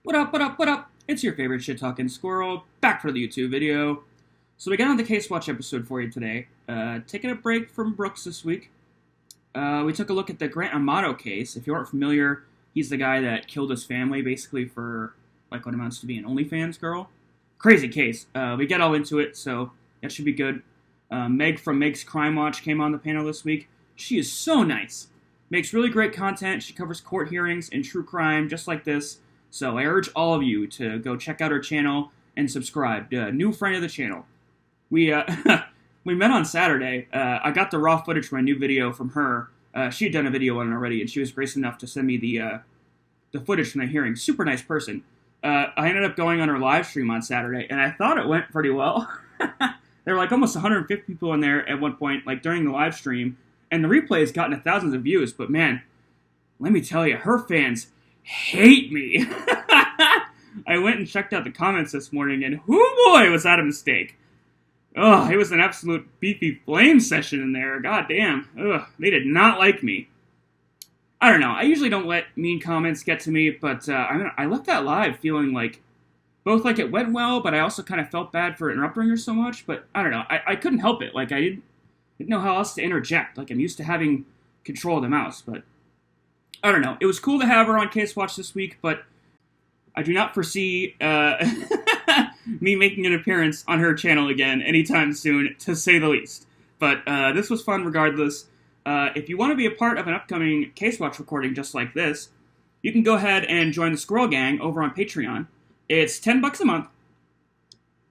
What up, what up, what up? It's your favorite shit-talking squirrel, back for the YouTube video. So we got on the CaseWatch episode for you today. Taking a break from Brooks this week. We took a look at the Grant Amato case. If you aren't familiar, he's the guy that killed his family, basically for, like, what amounts to be an OnlyFans girl. Crazy case. We get all into it, so that should be good. Meg from Meg's Crime Watch came on the panel this week. She is so nice. Makes really great content. She covers court hearings and true crime, just like this. So I urge all of you to go check out her channel and subscribe. New friend of the channel. We we met on Saturday. I got the raw footage for my new video from her. She had done a video on it already, and she was gracious enough to send me the footage from the hearing. Super nice person. I ended up going on her live stream on Saturday, and I thought it went pretty well. There were like almost 150 people in there at one point, like during the live stream, and the replay has gotten thousands of views. But man, let me tell you, her fans hate me. I went and checked out the comments this morning, and whoo boy, was that a mistake. Ugh, it was an absolute Beefy flame session in there. God damn. Ugh, they did not like me. I don't know. I usually don't let mean comments get to me, but I left that live feeling like both like it went well, but I also kind of felt bad for interrupting her so much. But I don't know. I couldn't help it. Like, I didn't know how else to interject. Like, I'm used to having control of the mouse, but I don't know. It was cool to have her on CaseWatch this week, but I do not foresee me making an appearance on her channel again anytime soon, to say the least. But this was fun regardless. If you want to be a part of an upcoming CaseWatch recording just like this, you can go ahead and join the Squirrel Gang over on Patreon. It's $10 a month,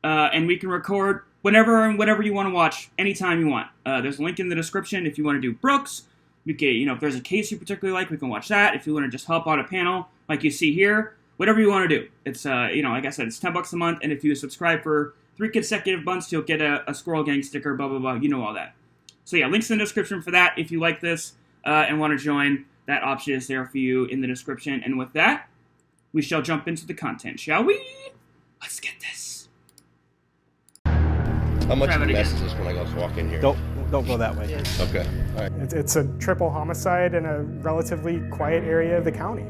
and we can record whenever and whatever you want to watch anytime you want. There's a link in the description if you want to do Brooks. We can, if there's a case you particularly like, we can watch that. If you want to just help on a panel like you see here, whatever you want to do. It's, like I said, it's $10 a month, and if you subscribe for 3 consecutive months, you'll get a Squirrel Gang sticker, blah, blah, blah. You know all that. So yeah, links in the description for that. If you like this and want to join, that option is there for you in the description. And with that, we shall jump into the content, shall we? Let's get this. How much of a mess is this when I go walk in here? Don't go that way. Okay. All right. It's a triple homicide in a relatively quiet area of the county.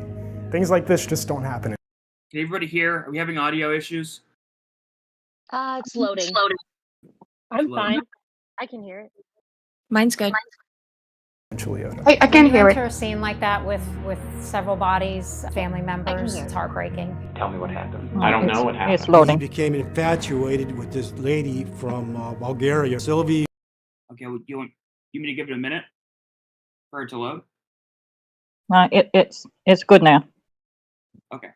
Things like this just don't happen. Can everybody hear? Are we having audio issues? It's loading. I'm Loading. fine. I can hear it. Mine's good. I can hear it. A scene like that with several bodies, family members, hear it's it. heartbreaking. Tell me what happened. I don't know what happened. It's loading. He became infatuated with this lady from Bulgaria, Sylvie. Okay, well, you me to give it a minute for it to load? It's good now. Okay.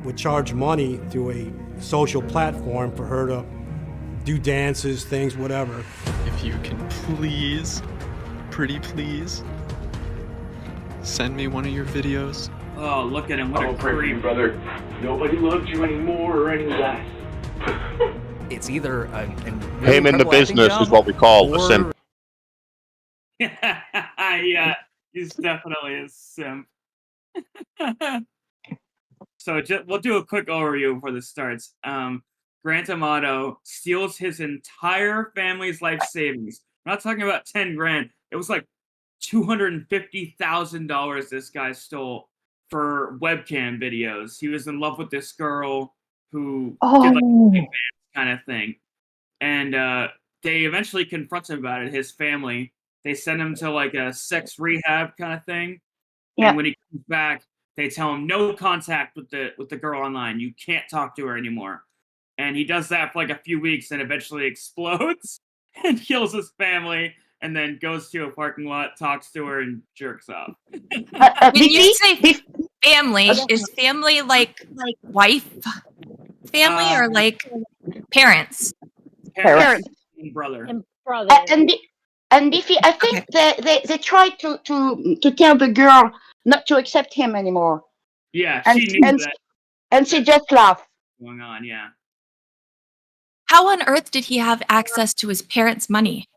Would charge money through a social platform for her to do dances, things, whatever. If you can please, pretty please, send me one of your videos. Oh, look at him. What a Pray for you, creep. brother. Nobody loves you anymore or any less. It's either Him in the business is what we call a simp. Yeah, he's definitely a simp. So we'll do a quick overview before this starts. Grant Amato steals his entire family's life savings. I'm not talking about 10 grand. It was like $250,000 this guy stole for webcam videos. He was in love with this girl who did like a kind of thing. And they eventually confront him about it, his family. They send him to like a sex rehab kind of thing. Yeah. And when he comes back, they tell him no contact with the girl online. You can't talk to her anymore. And he does that for like a few weeks and eventually explodes and kills his family and then goes to a parking lot, talks to her, and jerks off. When you say family, is family like wife family or like parents? Parents and brother. And brother. And Beefy, I think they tried to tell the girl not to accept him anymore. Yeah, And, she knew and, that and she just laughed. going on, yeah. How on earth did he have access to his parents' money?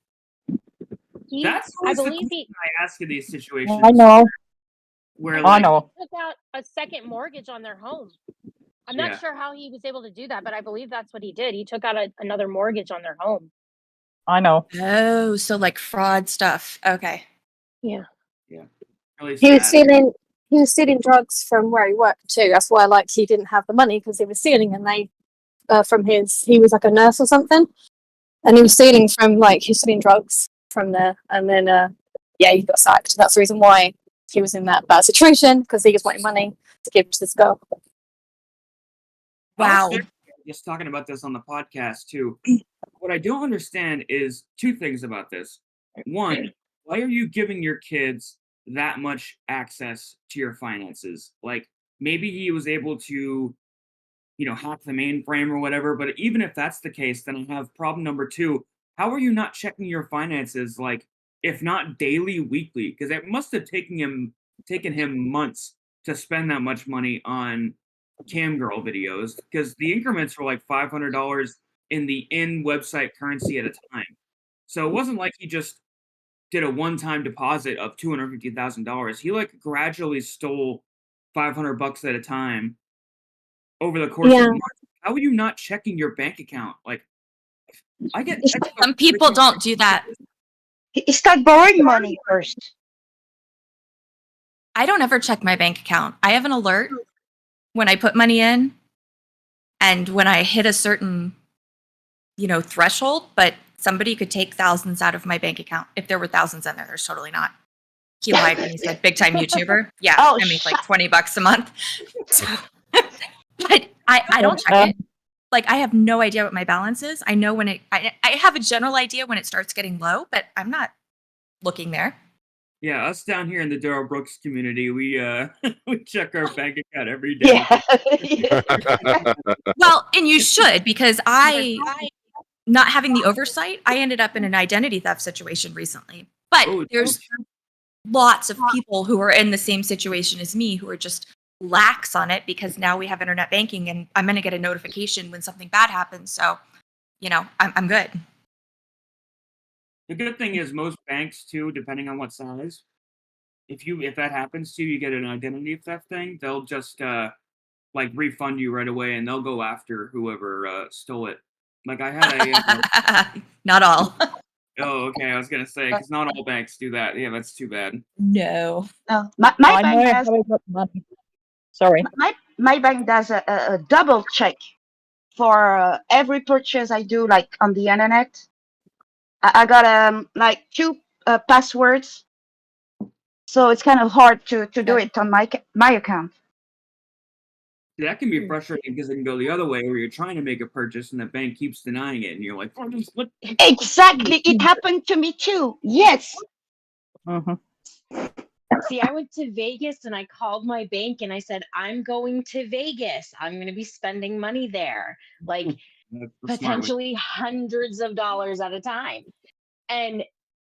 That's I always the believe question he I ask in these situations. I know. Where, I like, know. took out a second mortgage on their home. I'm Yeah. not sure how he was able to do that, but I believe that's what he did. He took out another mortgage on their home. I know. Oh, so like fraud stuff. Okay. Yeah. really He was sad. he was stealing drugs from where he worked too. That's why like he didn't have the money because he was stealing, and they he was like a nurse or something, and he was stealing from like he was stealing drugs from there, and then he got sacked. That's the reason why he was in that bad situation, because he just wanted money to give to this girl. Wow. Just talking about this on the podcast too. What I don't understand is two things about this. One, why are you giving your kids that much access to your finances? Like, maybe he was able to, hack the mainframe or whatever, but even if that's the case, then I have problem number two. How are you not checking your finances, like, if not daily, weekly? Because it must have taken him months to spend that much money on cam girl videos, because the increments were like $500 in the website currency at a time. So it wasn't like he just did a one-time deposit of $250,000. He like gradually stole $500 at a time over the course of months. How are you not checking your bank account? Like, I get some people don't do that. He start borrowing money first. I don't ever check my bank account. I have an alert when I put money in and when I hit a certain, threshold, but somebody could take thousands out of my bank account. If there were thousands in there, there's totally not. He lied when he said big time YouTuber. Yeah, I make like $20 a month. But I don't check it. Like, I have no idea what my balance is. I know when I have a general idea when it starts getting low, but I'm not looking there. Yeah, us down here in the Darrell Brooks community, we we check our bank account every day. Yeah. Well, and you should, because I not having the oversight, I ended up in an identity theft situation recently. But there's lots of people who are in the same situation as me who are just lax on it, because now we have internet banking and I'm going to get a notification when something bad happens. So, I'm good. The good thing is most banks too, depending on what size, if that happens to you, you get an identity theft thing, they'll just like refund you right away, and they'll go after whoever stole it. Like I had a not all. Oh, okay. I was gonna say, because not all banks do that. Yeah, that's too bad. No. My bank has. Sorry. My bank does a double check for every purchase I do, like on the internet. I got like 2 passwords, so it's kind of hard to do it on my account. That can be frustrating because it can go the other way, where you're trying to make a purchase and the bank keeps denying it, and you're like, "Oh, just what?" Exactly, it happened to me too. Yes. See, I went to Vegas and I called my bank and I said, I'm going to Vegas. I'm going to be spending money there, like potentially hundreds of dollars at a time. And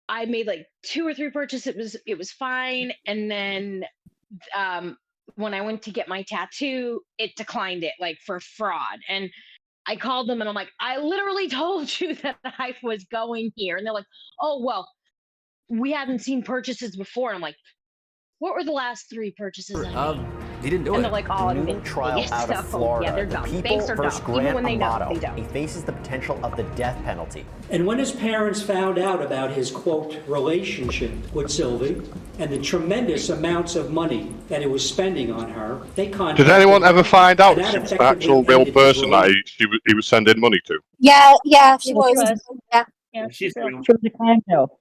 I made like 2 or 3 purchases. It was fine. And then when I went to get my tattoo, it declined it, like, for fraud. And I called them and I'm like, I literally told you that I was going here. And they're like, oh, well, we haven't seen purchases before. And I'm like, what were the last 3 purchases I made? He didn't do And it. they're like, oh, New trial out of Florida. Yeah, they're The dumb. people Banks are versus dumb. Even Grant when they know, Amato. they don't. He faces the potential of the death penalty. And when his parents found out about his, quote, relationship with Sylvie and the tremendous amounts of money that he was spending on her, they contacted. Did anyone ever find out and that she was the effectively actual real ended his person that he was sending money to? Yeah, she was. Yeah. She's real. She was a cam girl.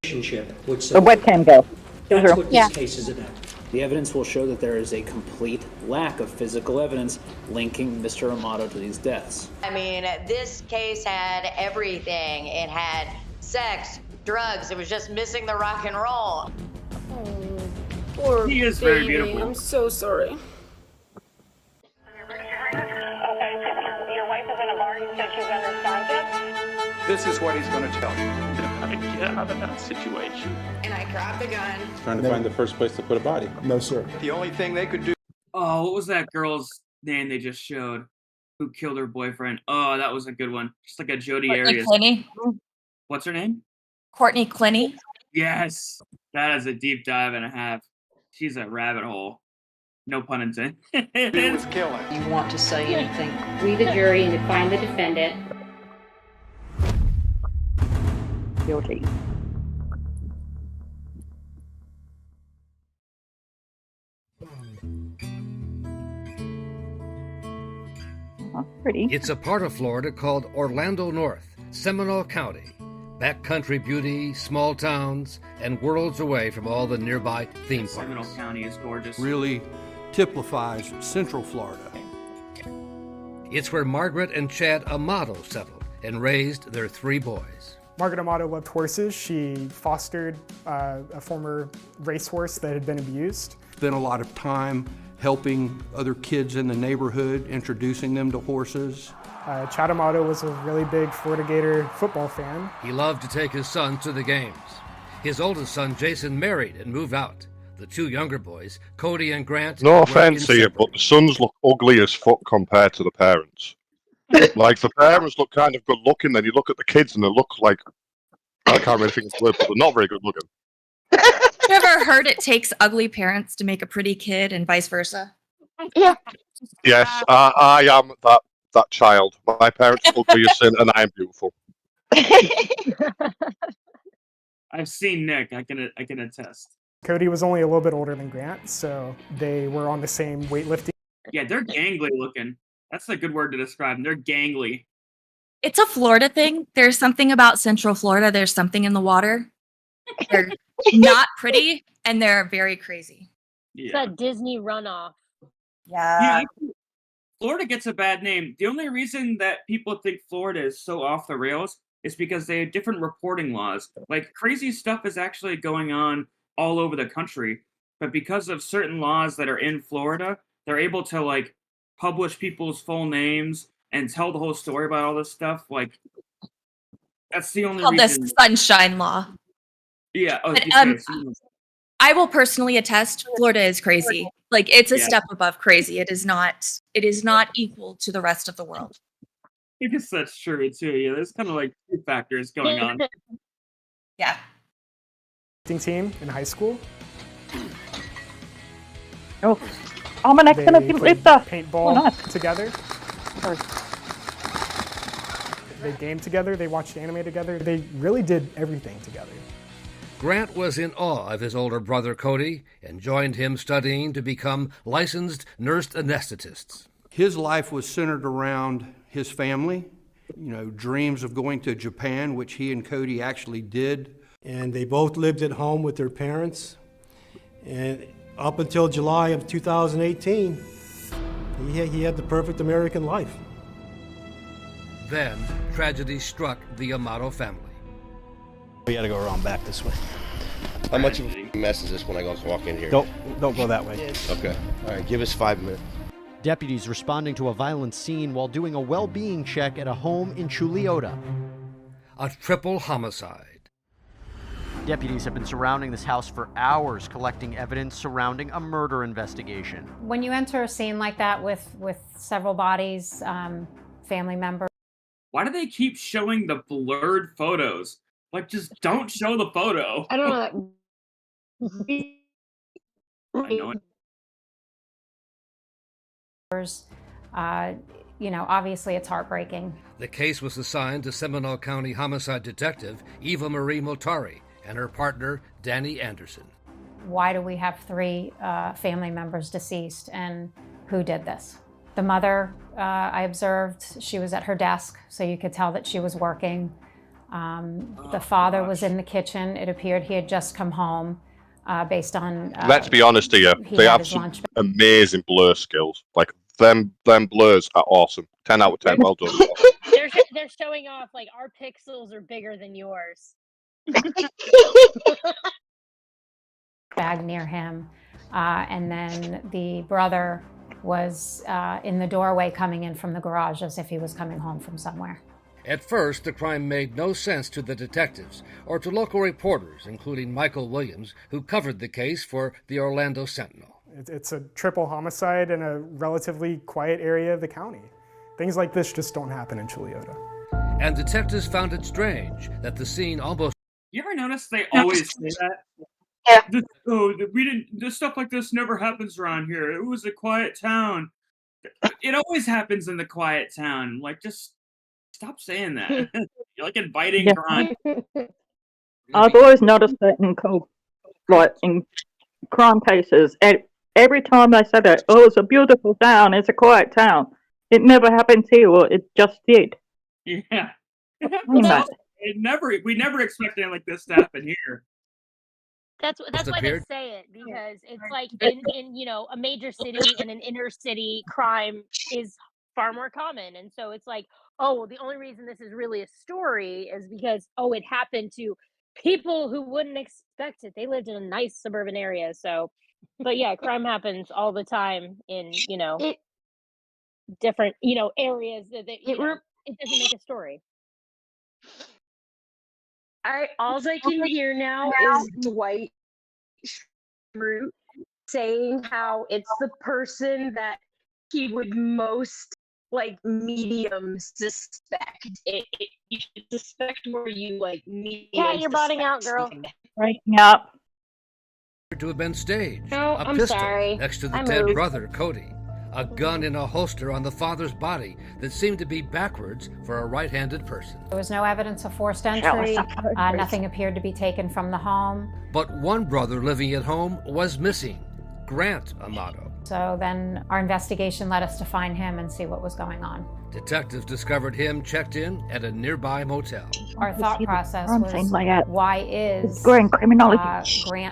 Relationship with A Sylvie. webcam girl. That's what this case is about. The evidence will show that there is a complete lack of physical evidence linking Mr. Amato to these deaths. I mean, this case had everything. It had sex, drugs. It was just missing the rock and roll. Oh, poor He is baby. very beautiful. I'm so sorry. Your wife is in a bar. You said she's unresponsive. This is what he's going to tell you. How to get out of that situation. And I grabbed the gun. Trying to find the first place to put a body. No, sir. The only thing they could do. Oh, what was that girl's name they just showed? Who killed her boyfriend? Oh, that was a good one. Just like a Jodi Arias. Clooney. What's her name? Courtney Clooney. Yes, that is a deep dive and a half. She's a rabbit hole. No pun intended. It was killing. You want to say anything? We, the jury, and to find the defendant Guilty. Pretty. It's a part of Florida called Orlando North, Seminole County. Backcountry beauty, small towns, and worlds away from all the nearby theme parks. Seminole County is gorgeous. Really typifies Central Florida. It's where Margaret and Chad Amato settled and raised their 3 boys. Margaret Amato loved horses. She fostered a former racehorse that had been abused. Spent a lot of time helping other kids in the neighborhood, introducing them to horses. Chad Amato was a really big Florida Gator football fan. He loved to take his sons to the games. His oldest son, Jason, married and moved out. The 2 younger boys, Cody and Grant... No offense here, but the sons look ugly as fuck compared to the parents. Like, the parents look kind of good looking, then you look at the kids and they look like... I can't really think of the word, but they're not very good looking. Have you ever heard it takes ugly parents to make a pretty kid and vice versa? Yeah. Yes, I am that child. My parents are ugly as sin and I am beautiful. I've seen Nick. I can attest. Cody was only a little bit older than Grant, so they were on the same weightlifting. Yeah, they're gangly looking. That's a good word to describe them. They're gangly. It's a Florida thing. There's something about Central Florida. There's something in the water. They're not pretty, and they're very crazy. It's that Disney runoff. Yeah. Florida gets a bad name. The only reason that people think Florida is so off the rails is because they have different reporting laws. Like, crazy stuff is actually going on all over the country, but because of certain laws that are in Florida, they're able to, like, publish people's full names and tell the whole story about all this stuff. Like, that's the only Called reason. this Sunshine Law. Yeah. Oh, But, I will personally attest, Florida is crazy. Like, it's a step above crazy. It is not equal to the rest of the world. I guess that's true too. Yeah, there's kind of like 2 factors going on. Yeah. Team in high school. Oh, I'm an excellent lifter. Paintball together. They gamed together. They watched anime together. They really did everything together. Grant was in awe of his older brother Cody and joined him studying to become licensed nurse anesthetists. His life was centered around his family, dreams of going to Japan, which he and Cody actually did. And they both lived at home with their parents. And up until July of 2018, he had the perfect American life. Then, tragedy struck the Amato family. We gotta go around back this way. How much of a mess is this when I go walk in here? Don't go that way. Okay. All right, give us 5 minutes. Deputies responding to a violent scene while doing a well-being check at a home in Chuliota. A triple homicide. Deputies have been surrounding this house for hours, collecting evidence surrounding a murder investigation. When you enter a scene like that with several bodies, family members. Why do they keep showing the blurred photos? Like, just don't show the photo. I don't know. I know it. Obviously it's heartbreaking. The case was assigned to Seminole County homicide detective Eva Marie Motari and her partner Danny Anderson. Why do we have 3 family members deceased, and who did this? The mother, I observed, she was at her desk, so you could tell that she was working. The father was in the kitchen. It appeared he had just come home based on... Let's be honest here. They have some amazing blur skills. Like, them blurs are awesome. 10 out of 10. Well done. They're showing off, like, our pixels are bigger than yours. Bag near him. And then the brother was in the doorway coming in from the garage as if he was coming home from somewhere. At first, the crime made no sense to the detectives or to local reporters, including Michael Williams, who covered the case for the Orlando Sentinel. It's a triple homicide in a relatively quiet area of the county. Things like this just don't happen in Chuliota. And detectives found it strange that the scene almost... You ever notice they always say that? Yeah. This stuff like this never happens around here. It was a quiet town. It always happens in the quiet town. Like, just stop saying that. You're like inviting crime. I've always noticed that in crime cases, every time they say that, oh, it's a beautiful town, it's a quiet town, It never happened to you, it just did. Yeah. Well, We never expect anything like this to happen here. That's why they say it, because it's like in a major city and an inner city, crime is far more common, and so it's like, oh, well, the only reason this is really a story is because it happened to people who wouldn't expect it. They lived in a nice suburban area, so. But yeah, crime happens all the time in different areas that it doesn't make a story. All I can hear now is Dwight Schrute saying how it's the person that he would most medium suspect. You should suspect where you medium. Cat, you're botting out, girl. Breaking up. To have been staged. No, a I'm pistol sorry. next to the I dead moved. brother, Cody. A gun in a holster on the father's body that seemed to be backwards for a right-handed person. There was no evidence of forced entry. Nothing appeared to be taken from the home. But one brother living at home was missing, Grant Amato. So then our investigation led us to find him and see what was going on. Detectives discovered him checked in at a nearby motel. Our thought process was, why is Grant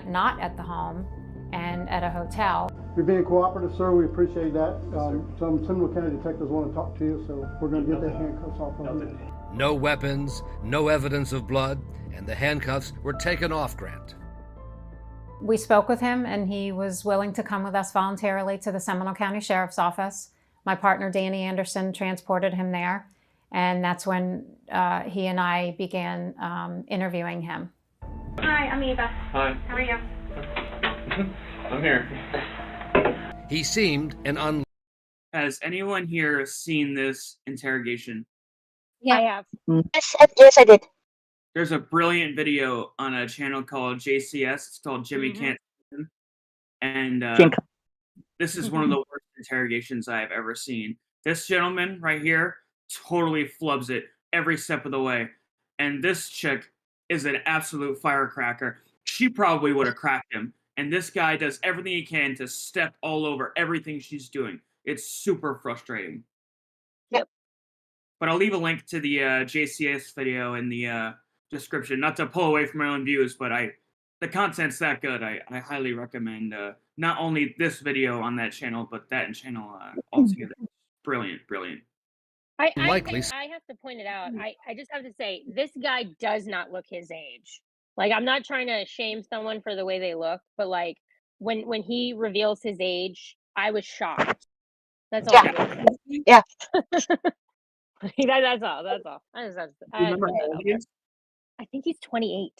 not at the home and at a hotel? You're being cooperative, sir. We appreciate that. Some Seminole County detectives want to talk to you, so we're going to get the handcuffs off of you. No weapons, no evidence of blood, and the handcuffs were taken off Grant. We spoke with him, and he was willing to come with us voluntarily to the Seminole County Sheriff's Office. My partner, Danny Anderson, transported him there, and that's when he and I began interviewing him. Hi, I'm Eva. Hi. How are you? I'm here. He seemed an Has anyone here seen this interrogation? Yeah, I have. Yes, I did. There's a brilliant video on a channel called JCS. It's called Jimmy Can't. And this is one of the worst interrogations I've ever seen. This gentleman right here totally flubs it every step of the way. And this chick is an absolute firecracker. She probably would have cracked him. And this guy does everything he can to step all over everything she's doing. It's super frustrating. Yep. But I'll leave a link to the JCS video in the description. Not to pull away from my own views, but the content's that good. I highly recommend not only this video on that channel, but that channel altogether. Brilliant. I have to point it out. I just have to say, this guy does not look his age. I'm not trying to shame someone for the way they look, but when he reveals his age, I was shocked. That's all. Yeah. That's all. I think he's 28.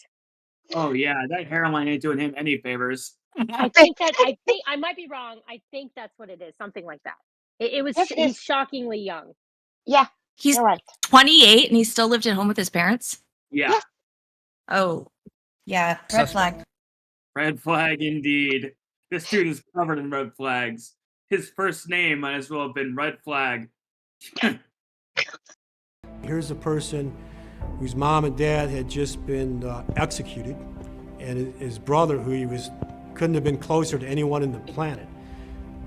Oh yeah, that hairline ain't doing him any favors. I think I might be wrong. I think that's what it is. Something like that. He's shockingly young. Yeah. He's 28 and he still lived at home with his parents? Yeah. Oh. Yeah. Red flag. Red flag indeed. This dude is covered in red flags. His first name might as well have been Red Flag. Here's a person whose mom and dad had just been executed, and his brother, who couldn't have been closer to anyone in the planet,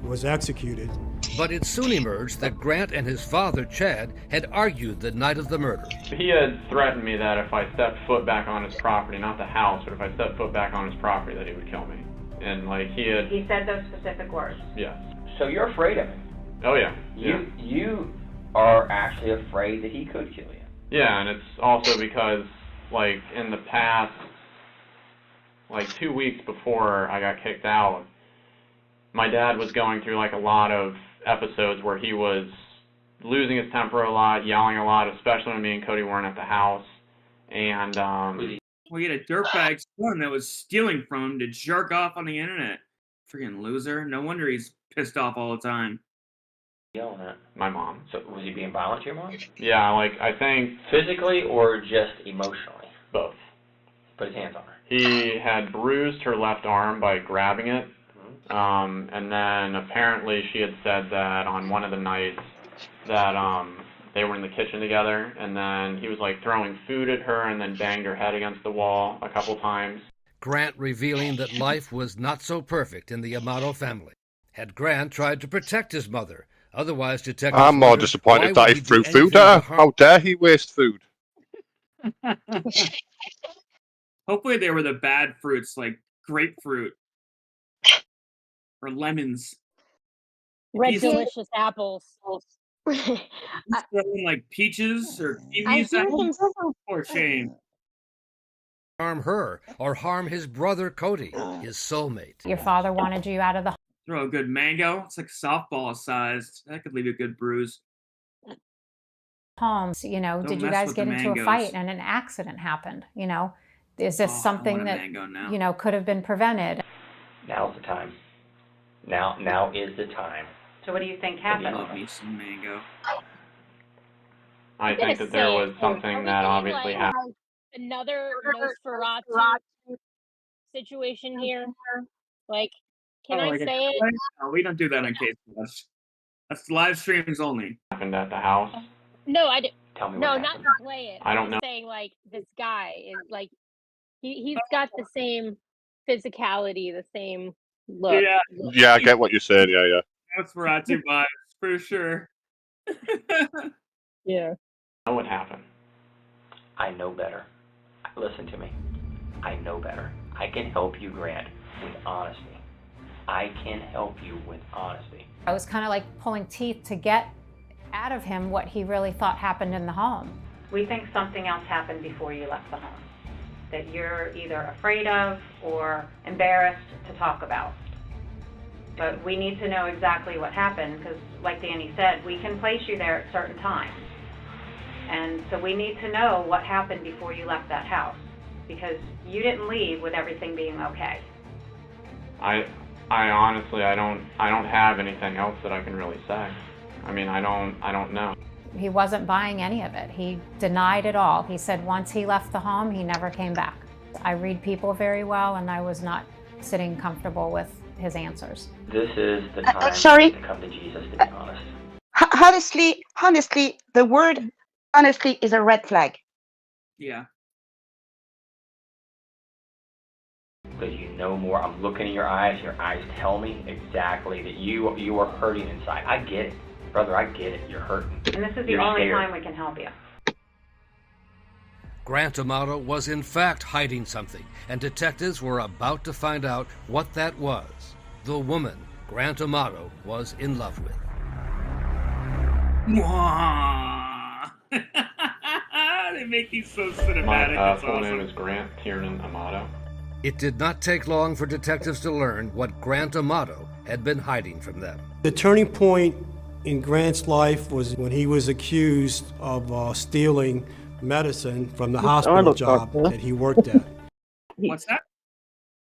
was executed. But it soon emerged that Grant and his father, Chad, had argued the night of the murder. He had threatened me that if I stepped foot back on his property, not the house, but if I stepped foot back on his property, that he would kill me. And He said those specific words. Yeah. So you're afraid of him? Oh yeah. You are actually afraid that he could kill you. Yeah, and it's also because, in the past, 2 weeks before I got kicked out, my dad was going through, a lot of episodes where he was losing his temper a lot, yelling a lot, especially when me and Cody weren't at the house. And, we had a dirtbag son that was stealing from him to jerk off on the internet. Freaking loser. No wonder he's pissed off all the time. Yelling at my mom. So was he being violent to your mom? Yeah, I think... Physically or just emotionally? Both. Put his hands on her. He had bruised her left arm by grabbing it. And then apparently she had said that on one of the nights that they were in the kitchen together, and then he was throwing food at her and then banged her head against the wall a couple times. Grant revealing that life was not so perfect in the Amato family. Had Grant tried to protect his mother, Otherwise, detectives I'm more wondered why disappointed would that he do threw food anything at to her. harm How dare he waste food? Hopefully they were the bad fruits, like grapefruit or lemons. Red He's delicious apples. throwing like peaches or I kiwis at hear them. him. For shame. harm her or harm his brother Cody, his soulmate. Your father wanted you out of the Throw a good mango. It's like softball sized. That could leave a good bruise. home. You know, Don't did you mess guys with get the into a mangoes. fight and an accident happened? You know, is this Oh, I something want a that, mango now. you know, could have been prevented? Now's the time. Now is the time. So what do you think I happened? love me some mango. I think that there was something that obviously happened. Another Nosferatu situation here. Like, can I like a say it? cosplay? No, we don't do that on CaseWatch. That's live streams only. Happened at the house. No, I didn't. Tell me No, what not happened. to play it. I don't I'm know. saying like this guy is like he's got the same physicality, the same look. Yeah. Yeah, I get what you're saying. Yeah. That's Nosferatu vibes for sure. Yeah. I know what happened. I know better. Listen to me. I know better. I can help you, Grant, with honesty. I can help you with honesty. I was kind of like pulling teeth to get out of him what he really thought happened in the home. We think something else happened before you left the home that you're either afraid of or embarrassed to talk about. But we need to know exactly what happened because, like Danny said, we can place you there at certain times. And so we need to know what happened before you left that house because you didn't leave with everything being okay. I honestly I don't have anything else that I can really say. I mean, I don't know. He wasn't buying any of it. He denied it all. He said once he left the home, he never came back. I read people very well, and I was not sitting comfortable with his answers. This is the time sorry. to come to Jesus, to be honest. Honestly, the word honestly is a red flag. Yeah. Because you know more. I'm looking in your eyes. Your eyes tell me exactly that you are hurting inside. I get it. Brother, I get it. You're hurting. And this is the You're only scared. time we can help you. Grant Amato was in fact hiding something, and detectives were about to find out what that was. The woman Grant Amato was in love with. Mwah. They make these so cinematic. My It's full awesome. name is Grant Tiernan Amato. It did not take long for detectives to learn what Grant Amato had been hiding from them. The turning point in Grant's life was when he was accused of stealing medicine from the hospital job that he worked at. What's that?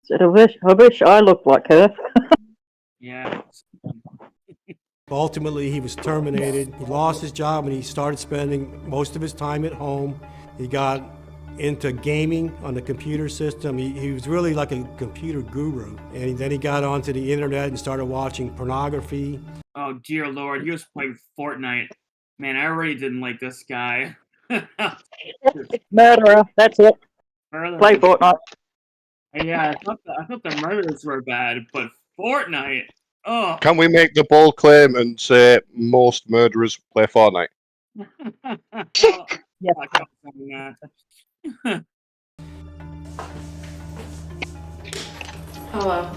Said, I wish I looked like her. Yeah. Ultimately, he was terminated. He lost his job and he started spending most of his time at home. He got into gaming on the computer system. He was really like a computer guru. And then he got onto the internet and started watching pornography. Oh, dear Lord. He was playing Fortnite. Man, I already didn't like this guy. Murderer, that's it. Murderer. Play Fortnite. Yeah, I thought the murders were bad, but Fortnite. Oh. Can we make the bold claim and say most murderers play Fortnite? Yeah. Hello.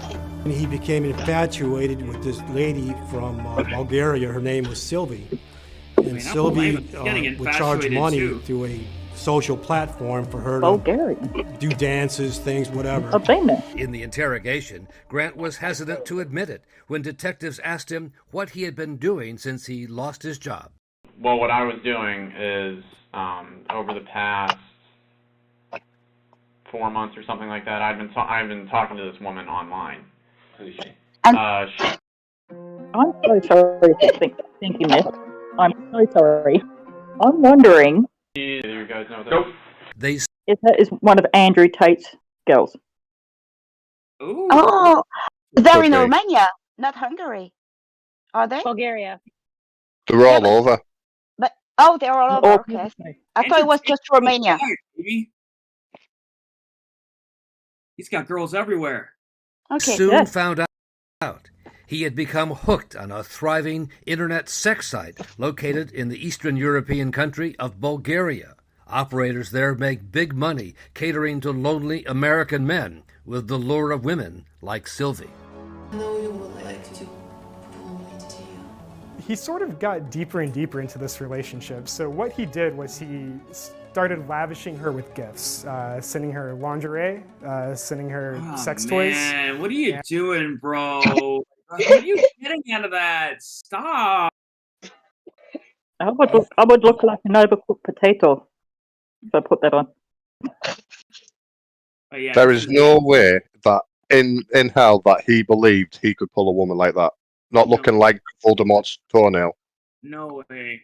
And he became infatuated with this lady from Bulgaria. Her name was Sylvie. And Sylvie would charge money through a social platform for her to do dances, things, whatever. I've been there. In the interrogation, Grant was hesitant to admit it when detectives asked him what he had been doing since he lost his job. Well, what I was doing is over the past 4 months or something like that, I've been talking to this woman online. Who's she? I'm so sorry to think you missed. I'm so sorry. I'm wondering. Do you guys know this? Nope. If that is one of Andrew Tate's girls. Ooh. Oh, they're in Okay. Romania, not Hungary. Are they? Bulgaria. They're all over. But they're all over. Okay. I thought it was just Romania. He's got girls everywhere. Okay. Soon found out He had become hooked on a thriving internet sex site located in the Eastern European country of Bulgaria. Operators there make big money catering to lonely American men with the lure of women like Sylvie. He sort of got deeper and deeper into this relationship. So what he did was he started lavishing her with gifts, sending her lingerie, sending her sex toys. Man, what are you doing, bro? What are you getting out of that? Stop. I would look like an overcooked potato if I put that on. Yeah, there is no way that in hell that he believed he could pull a woman like that. Not looking like Voldemort's toenail. No way.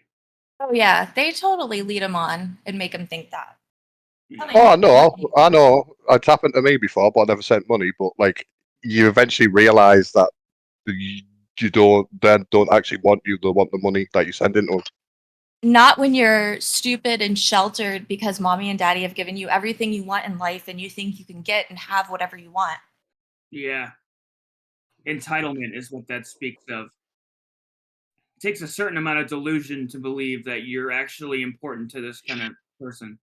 Oh yeah, they totally lead him on and make him think that. Oh, I know. It's happened to me before, but I never sent money. But like, you eventually realise that you don't actually want you. They want the money that you send into them. Not when you're stupid and sheltered because mommy and daddy have given you everything you want in life and you think you can get and have whatever you want. Yeah. Entitlement is what that speaks of. It takes a certain amount of delusion to believe that you're actually important to this kind of person.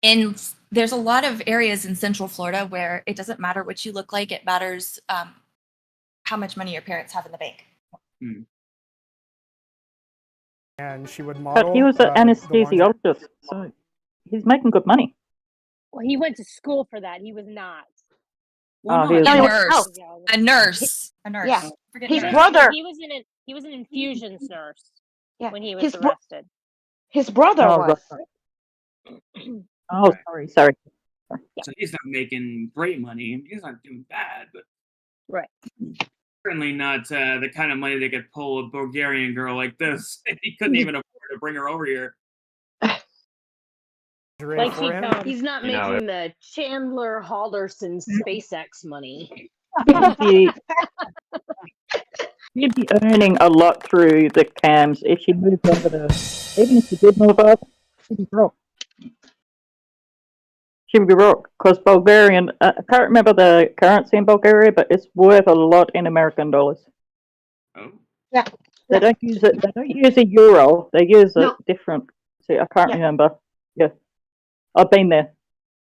And there's a lot of areas in Central Florida where it doesn't matter what you look like. It matters how much money your parents have in the bank. And she would model. But he was an anesthesiologist, so he's making good money. Well, he went to school for that. He was not. Well, A nurse. A nurse. A nurse. Yeah. Forget His nurse. brother. He was an infusions nurse when he was His arrested. His brother was. Oh, sorry. So he's not making great money. He's not doing bad, but right. Certainly not the kind of money that could pull a Bulgarian girl like this. He couldn't even afford to bring her over here. Like he's not making the Chandler Halderson SpaceX money. He'd be earning a lot through the cams if she moved over to. Even if she did move over, she'd be broke. She would be broke because Bulgarian. I can't remember the currency in Bulgaria, but it's worth a lot in American dollars. Oh. Yeah. They don't use it. They don't use a euro. They use a different. See, I can't remember. Yeah, I've been there.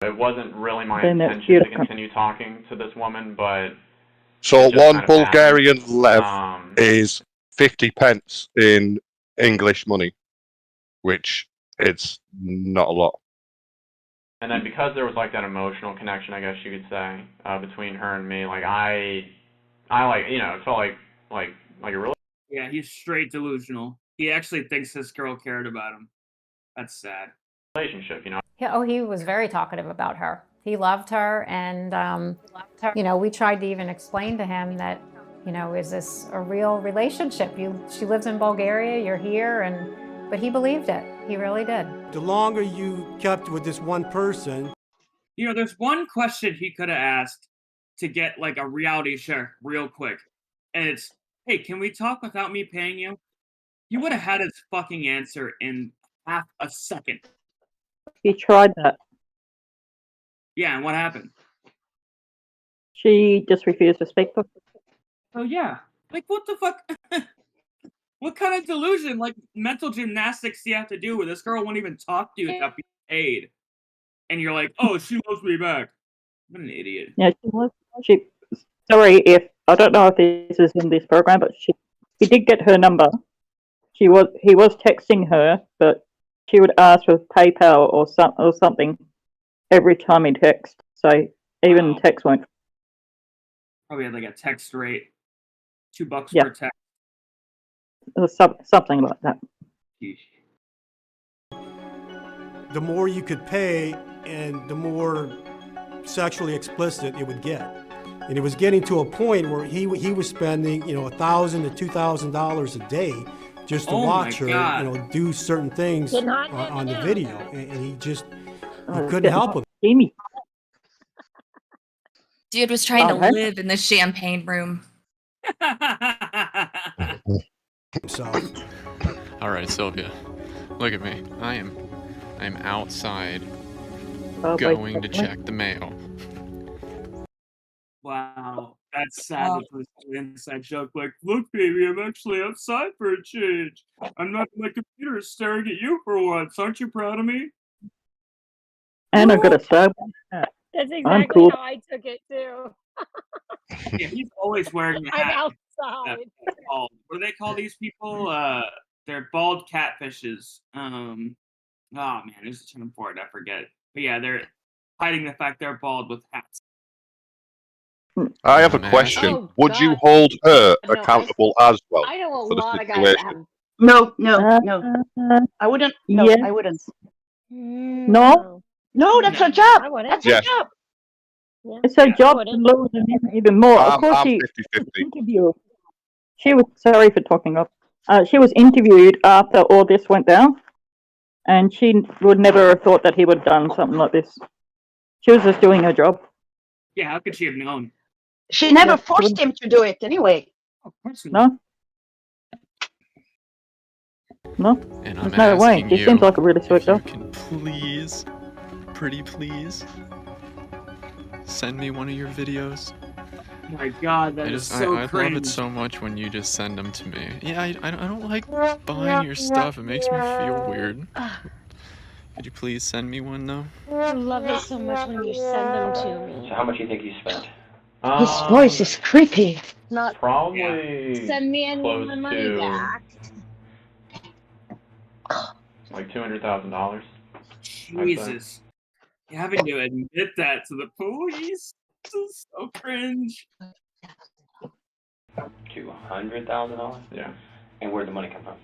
It wasn't really my Been there. intention to continue talking to this woman, but So it just one kind of Bulgarian happened. lev is 50 pence in English money, which it's not a lot. And then because there was like that emotional connection, I guess you could say, between her and me, like I like, it felt like a really. Yeah, he's straight delusional. He actually thinks this girl cared about him. That's sad. Relationship, Yeah, he was very talkative about her. He loved her, and we tried to even explain to him that, is this a real relationship? She lives in Bulgaria, you're here, but he believed it. He really did. The longer you kept with this one person, there's one question he could have asked to get like a reality show real quick, and it's, "Hey, can we talk without me paying you?" You would have had his fucking answer in half a second. He tried that. Yeah, and what happened? She just refused to speak to him. Oh yeah, like what the fuck? What kind of delusion, like mental gymnastics, do you have to do where this girl won't even talk to you without being paid? And you're like, "Oh, she loves me back." What an idiot. Yeah, she was. Sorry if I don't know if this is in this program, but he did get her number. He was texting her, but she would ask for PayPal or something every time he texts. So even text won't. Probably had like a text rate, $2 Yeah. per text. Or something like that. the more you could pay and the more sexually explicit it would get. And it was getting to a point where he was spending, $1,000 to $2,000 a day just to watch her, do certain things on the video, and he couldn't help it. Dude was trying to live in the champagne room. All right, Sylvia, look at me. I'm outside going to check the mail. Wow, that That's sad. That was an inside joke. Like, look, baby, I'm actually outside for a change. I'm not. My computer is staring at you for once. Aren't you proud of me? And I've got a sub. That's I'm exactly cool. how I took it too. Yeah, he's always wearing a I'm hat. outside. Bald. What do they call these people? They're bald catfishes. Oh man, there's a term for it. I forget. But yeah, they're hiding the fact they're bald with hats. I have a question. Oh, Would you God. hold her No, accountable as well I know a for the lot of guys that situation? have. No, I wouldn't. No, yes. I wouldn't. No, No, that's her job. I wouldn't. That's her Yes. job. it's her job to wouldn't. lose and even more. Of course, I'm she 50-50. interviewed. She was sorry for talking up. She was interviewed after all this went down, and she would never have thought that he would have done something like this. She was just doing her job. Yeah, how could she have known? She never Yeah, forced him to do it anyway. Of course not. No, And there's I'm no way. asking She you seems like a really sweet if you girl. can please, pretty please, send me one of your videos. Oh my God, that is so I love cringe. it so much when you just send them to me. Yeah, I don't like buying your stuff. It makes me feel weird. Could you please send me one though? I love it so much when you send them to me. So how much do you think you spent? His voice is creepy. Not Probably send me any of close my money to back. like $200,000. Jesus. Having to admit that to the police. This is so cringe. $200,000? Yeah. And where'd the money come from?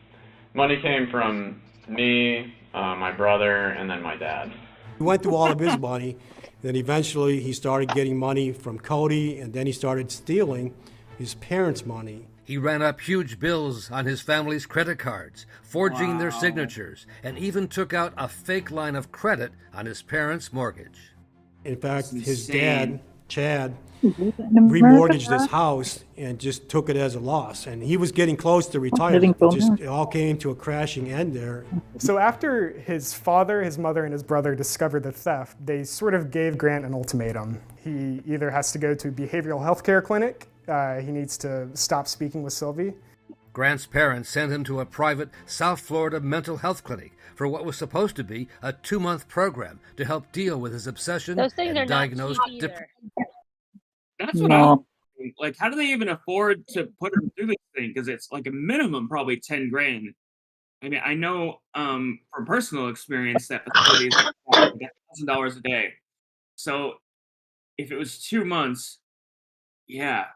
Money came from me, my brother, and then my dad. He went through all of his money, then eventually he started getting money from Cody, and then he started stealing his parents' money. He ran up huge bills on his family's credit cards, forging their signatures, and even took out a fake line of credit on his parents' mortgage. In fact, his insane. dad, Chad, remortgaged his house and just took it as a loss. And he was getting close to retirement. It all came to a crashing end there. So after his father, his mother, and his brother discovered the theft, they sort of gave Grant an ultimatum. He either has to go to a behavioral health care clinic, he needs to stop speaking with Sylvie. Grant's parents sent him to a private South Florida mental health clinic for what was supposed to be a 2-month program to help deal with his obsession Those things are and not diagnosed cheap depression. either. That's what I'm thinking. Like, how do they even afford to put him through this thing? Because it's like a minimum, probably 10 grand. I mean, I know from personal experience that facilities are like $1,000 a day. So if it was 2 months, yeah,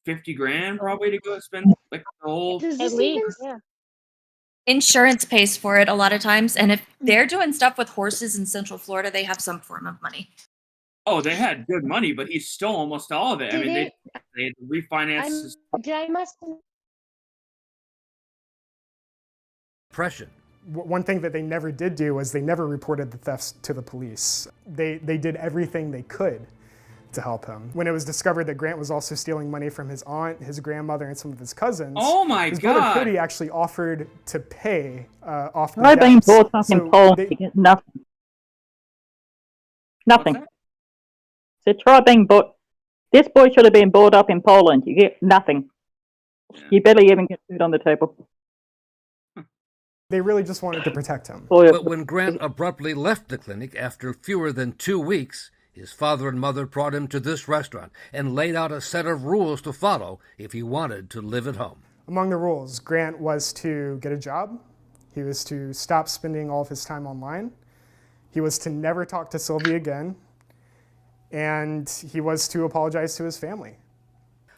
50 grand probably to go spend like the whole. Does At this least, even? yeah. Insurance pays for it a lot of times, and if they're doing stuff with horses in Central Florida, they have some form of money. Oh, they had good money, but he stole almost all of it. I Did mean, it? they had to refinance his. I must. One thing that they never did do was they never reported the thefts to the police. They did everything they could to help him. When it was discovered that Grant was also stealing money from his aunt, his grandmother, and some of his cousins, Oh my his brother God. Cody actually offered to pay off the Try being debts. brought up in So Poland they- to get nothing. Nothing. So try being bought. This boy should have been brought up in Poland. You get nothing. You barely even get food on the table. They really just wanted to protect him. But when Grant abruptly left the clinic after fewer than 2 weeks, his father and mother brought him to this restaurant and laid out a set of rules to follow if he wanted to live at home. Among the rules, Grant was to get a job. He was to stop spending all of his time online. He was to never talk to Sylvie again. And he was to apologize to his family.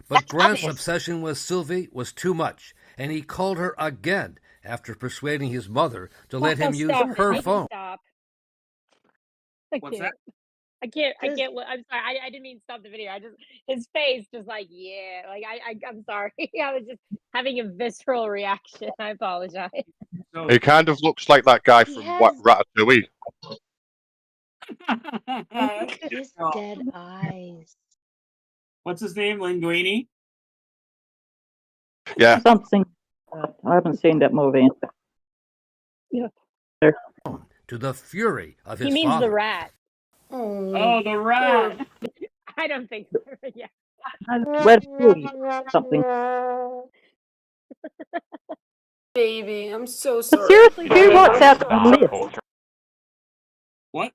But Grant's obsession with Sylvie was too much, and he called her again after persuading his mother to let him use Stop. her I phone. Stop. What's can't. I can't. I'm sorry. I didn't mean to stop the video. His face just like, yeah. Like I'm sorry. I was just having a visceral reaction. I apologize. He kind of looks like that guy from Ratatouille. Look at his dead eyes. What's his name? Linguini? Yeah. Something. I haven't seen that movie. Yeah. To the fury of his He means father. the rat. Oh, the rat. I don't think. Yeah. Red Bull, something. Baby, I'm so But sorry. seriously, who writes out a list? What?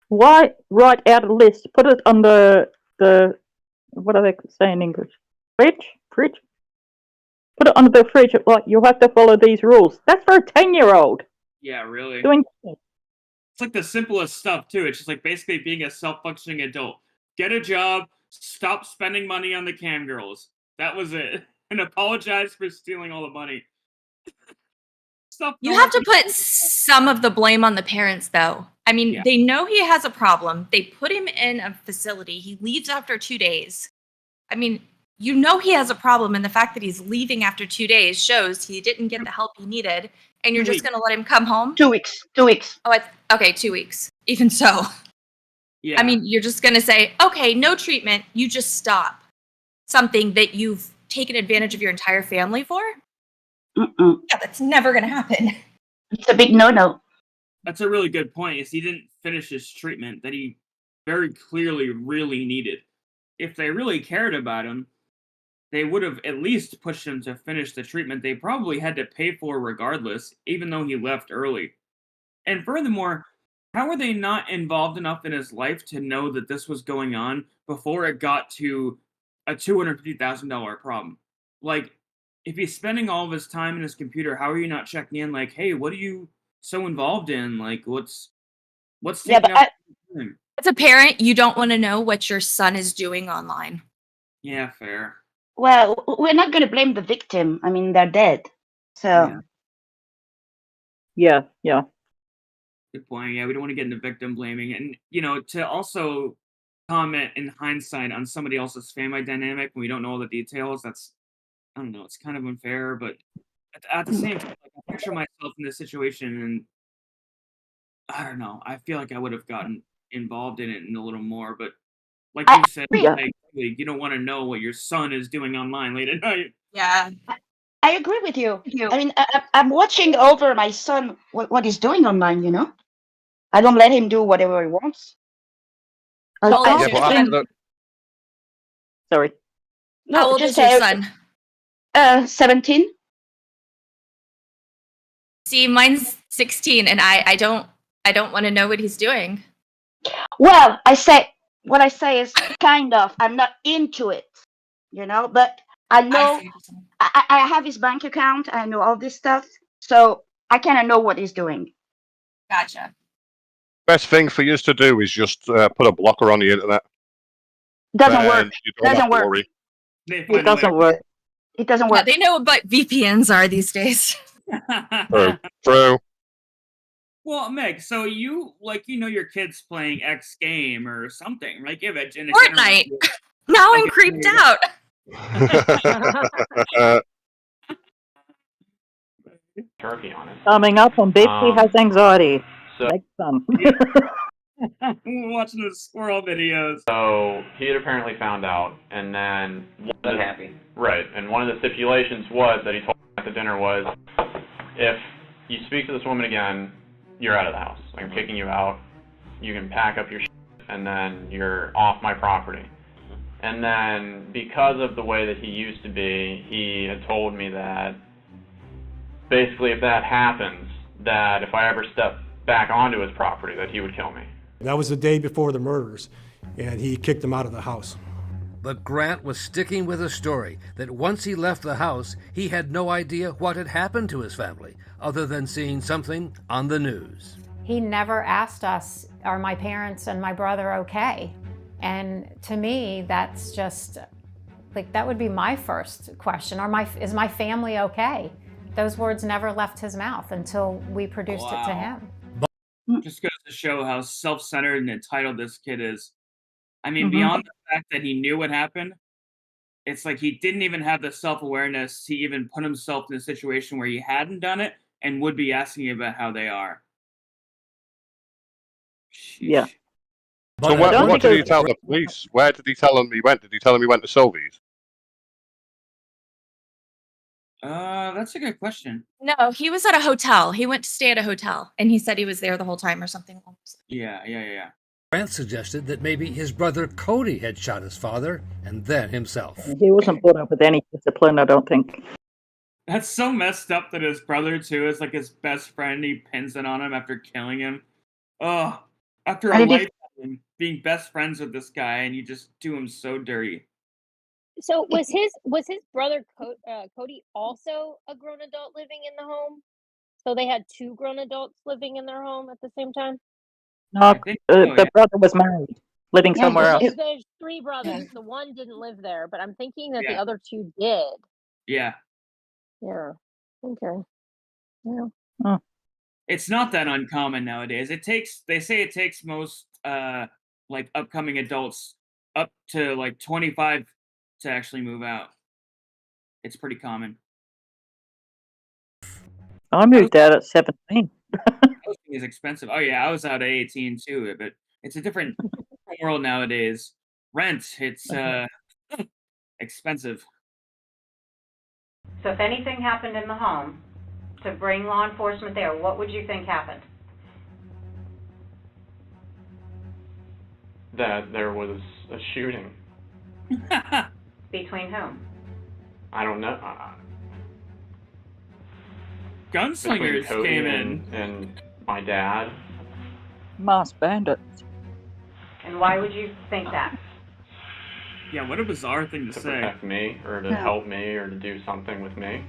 Why write out a list? Put it on the what are they saying in English? Fridge. Put it under the fridge. Like you have to follow these rules. That's for a 10-year-old. Yeah, really. Doing. It's like the simplest stuff too. It's just like basically being a self-functioning adult. Get a job. Stop spending money on the cam girls. That was it. And apologize for stealing all the money. You have to put some of the blame on the parents, though. I mean, they know he has a problem. They put him in a facility. He leaves after 2 days. I mean, you know he has a problem, and the fact that he's leaving after 2 days shows he didn't get the help he needed, and you're just going to let him come home? 2 weeks. 2 weeks. Oh, okay, 2 weeks. Even so. Yeah. I mean, you're just going to say, okay, no treatment. You just stop. Something that you've taken advantage of your entire family for? Yeah, that's never going to happen. It's a big no-no. That's a really good point, is he didn't finish his treatment that he very clearly really needed. If they really cared about him, they would have at least pushed him to finish the treatment they probably had to pay for regardless, even though he left early. And furthermore, how were they not involved enough in his life to know that this was going on before it got to a $250,000 problem? Like, if he's spending all of his time in his computer, how are you not checking in? Like, hey, what are you so involved in? Like, what's taking up time? As a parent, you don't want to know what your son is doing online. Yeah, fair. Well, we're not going to blame the victim. I mean, they're dead. So. Yeah. Good point. Yeah, we don't want to get into victim blaming. And, to also comment in hindsight on somebody else's family dynamic when we don't know all the details, that's, I don't know, it's kind of unfair. But at the same time, like, I picture myself in this situation and I don't know. I feel like I would have gotten involved in it a little more. But like you said, like, you don't want to know what your son is doing online late at night. Yeah. I agree with you. I mean, I'm watching over my son what he's doing online, you know? I don't let him do whatever he wants. Sorry. No, How old just is your son? 17. See, mine's 16, and I don't want to know what he's doing. Well, what I say is kind of, I'm not into it, but I know, I have his bank account, I know all this stuff, so I kind of know what he's doing. Gotcha. Best thing for you to do is just put a blocker on the internet. Doesn't work. You don't have to worry. It doesn't work. It doesn't Yeah, work. they know what VPNs are these days. True. Well, Meg, so you your kid's playing X game or something, right? Give it Fortnite. Now I'm creeped out. Turkey on it. Coming up on Beefy has anxiety. Next time. Watching the squirrel videos. So he had apparently found out, and then Unhappy. Right, and one of the stipulations was that he told me at the dinner was, if you speak to this woman again, you're out of the house. I'm kicking you out. You can pack up your shit, and then you're off my property. And then because of the way that he used to be, he had told me that basically if that happens, that if I ever step back onto his property, that he would kill me. That was the day before the murders, and he kicked him out of the house. But Grant was sticking with a story that once he left the house, he had no idea what had happened to his family, other than seeing something on the news. He never asked us, are my parents and my brother okay? And to me, that's just, like, that would be my first question. Is my family okay? Those words never left his mouth until we produced it to him. Just goes to show how self-centered and entitled this kid is. I mean, beyond the fact that he knew what happened, it's like he didn't even have the self-awareness to even put himself in a situation where he hadn't done it and would be asking about how they are. Yeah. So what did he tell the police? Where did he tell them he went? Did he tell them he went to Sylvie's? That's a good question. No, he was at a hotel. He went to stay at a hotel, and he said he was there the whole time or something. Yeah. Grant suggested that maybe his brother Cody had shot his father and then himself. He wasn't brought up with any discipline, I don't think. That's so messed up that his brother, too, is like his best friend. He pins it on him after killing him. Oh, after a lifetime being best friends with this guy, and you just do him so dirty. So was his brother Cody also a grown adult living in the home? So they had two grown adults living in their home at the same time? No, the brother was married, living somewhere else. There's three brothers. The one didn't live there, but I'm thinking that the other two did. Yeah. Yeah. Okay. Yeah. Oh. It's not that uncommon nowadays. They say it takes most like upcoming adults up to like 25 to actually move out. It's pretty common. I moved out at 17. Housing is expensive. Oh yeah, I was out at 18 too, but it's a different world nowadays. Rent, it's expensive. So if anything happened in the home, to bring law enforcement there, what would you think happened? That there was a shooting. Between whom? I don't know. Gunslingers Cody came in. And my dad. Masked bandits. And why would you think that? Yeah, what a bizarre thing to say. Protect me, or to help me, or to do something with me.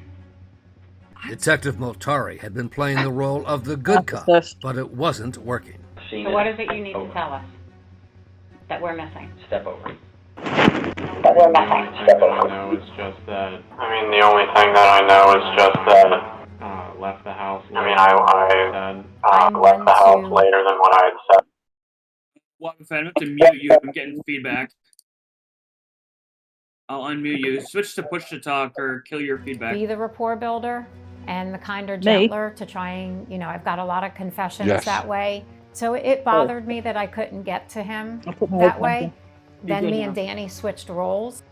Detective Moltari had been playing the role of the good cop, but it wasn't working. So what is it you need to tell us that we're missing? Step over. The only thing that I know is just that. The only thing that I know is just that. Left the house. I left the house later than what I had said. Well, I have to mute you. I'm getting feedback. I'll unmute you. Switch to push to talk or kill your feedback. Be the rapport builder and the kinder, gentler to try and, I've got a lot of confessions that way. So it bothered me that I couldn't get to him that way. Then me and Danny switched roles.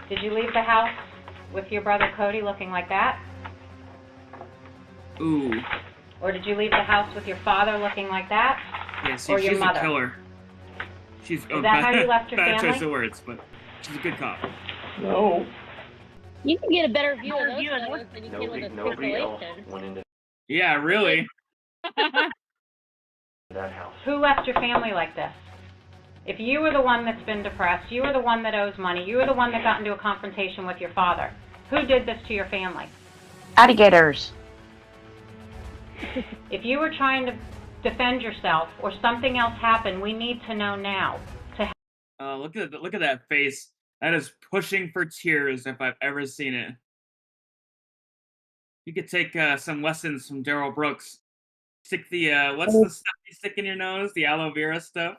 Did you leave the house with your brother Cody looking like that? Ooh. Or did you leave the house with your father looking like that? Yeah, see, or your she's mother? a killer. She's Is that how you left your bad family? choice of words, but she's a good cop. No. You can get a better view of those photos than you can with a pixelation. Yeah, really. That house. Who left your family like this? If you were the one that's been depressed, you were the one that owes money, you were the one that got into a confrontation with your father, who did this to your family? Alligators. If you were trying to defend yourself or something else happened, we need to know now. Look at that face. That is pushing for tears if I've ever seen it. You could take some lessons from Daryl Brooks. Stick the what's the stuff you stick in your nose? The aloe vera stuff.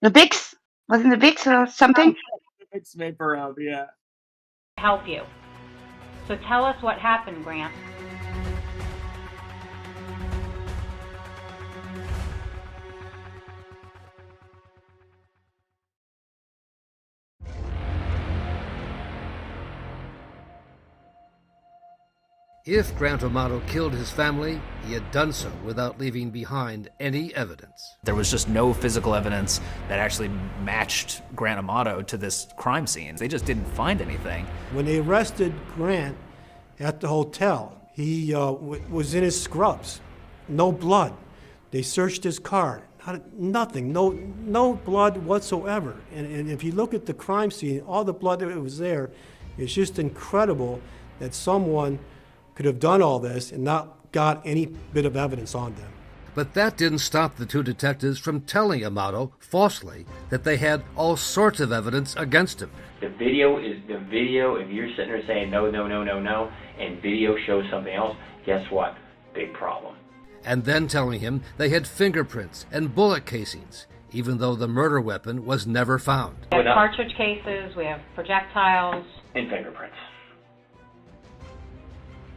The Bix? Wasn't the Bix or something? It's vapor rub, yeah. Help you. So tell us what happened, Grant. If Grant Amato killed his family, he had done so without leaving behind any evidence. There was just no physical evidence that actually matched Grant Amato to this crime scene. They just didn't find anything. When they arrested Grant at the hotel, he was in his scrubs. No blood. They searched his car. Nothing. No blood whatsoever. And if you look at the crime scene, all the blood that was there, it's just incredible that someone could have done all this and not got any bit of evidence on them. But that didn't stop the two detectives from telling Amato falsely that they had all sorts of evidence against him. The video is the video. If you're sitting there saying no, and video shows something else, guess what? Big problem. And then telling him they had fingerprints and bullet casings, even though the murder weapon was never found. We have cartridge cases, we have projectiles. And fingerprints.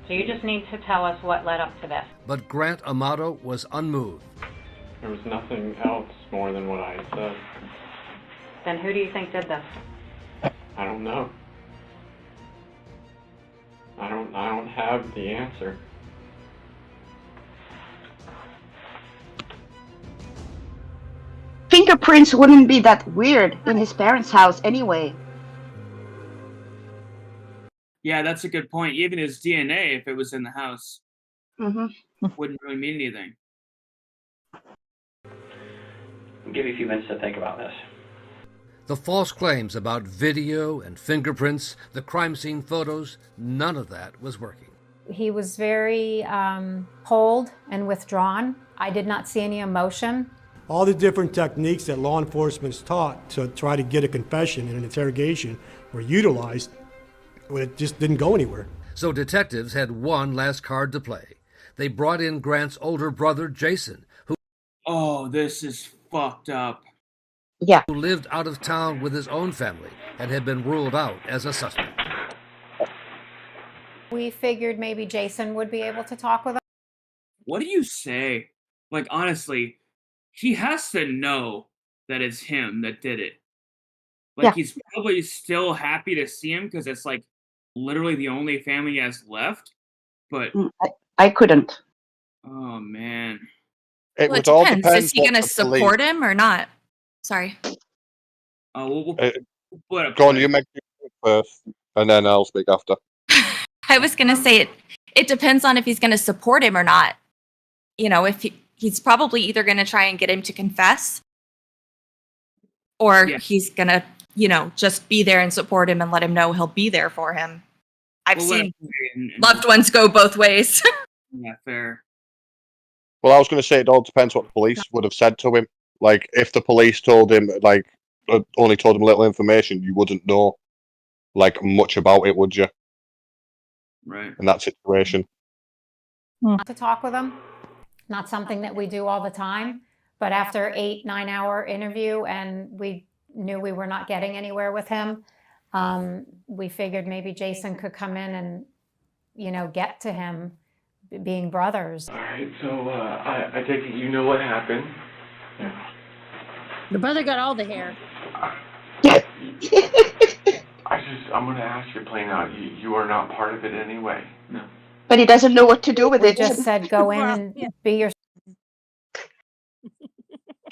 So you just need to tell us what led up to this. But Grant Amato was unmoved. There was nothing else more than what I had said. Then who do you think did this? I don't know. I don't have the answer. fingerprints wouldn't be that weird in his parents' house anyway. Yeah, that's a good point. Even his DNA, if it was in the house, wouldn't really mean anything. I'll give you a few minutes to think about this. The false claims about video and fingerprints, the crime scene photos, none of that was working. He was very cold and withdrawn. I did not see any emotion. All the different techniques that law enforcement's taught to try to get a confession in an interrogation were utilized, but it just didn't go anywhere. So detectives had one last card to play. They brought in Grant's older brother, Jason, who this is fucked up. who lived out of town with his own family and had been ruled out as a suspect. We figured maybe Jason would be able to talk with him. What do you say? Like, honestly, he has to know that it's him that did it. Like, he's probably still happy to see him because it's, like, literally the only family he has left. But I couldn't. Oh, man. It Well, it would all depends. depend Is he what going to the police- support him or not? Sorry. We'll put up Go on, you make it first, and then I'll speak after. I was going to say it depends on if he's going to support him or not. You know, if he's probably either going to try and get him to confess or he's going to, you know, just be there and support him and let him know he'll be there for him. I've seen loved ones go both ways. Yeah, fair. Well, I was going to say it all depends what the police would have said to him. Like, if the police told him, like, only told him a little information, you wouldn't know, like, much about it, would you? Right. In that situation. To talk with him. Not something that we do all the time, but after 8-9 hour interview and we knew we were not getting anywhere with him, we figured maybe Jason could come in and, you know, get to him being brothers. All right, so I take it you know what happened. Yeah. The brother got all the hair. I'm going to ask you plain out. You are not part of it anyway. No. But he doesn't know what to do with We it. just said go in and be your.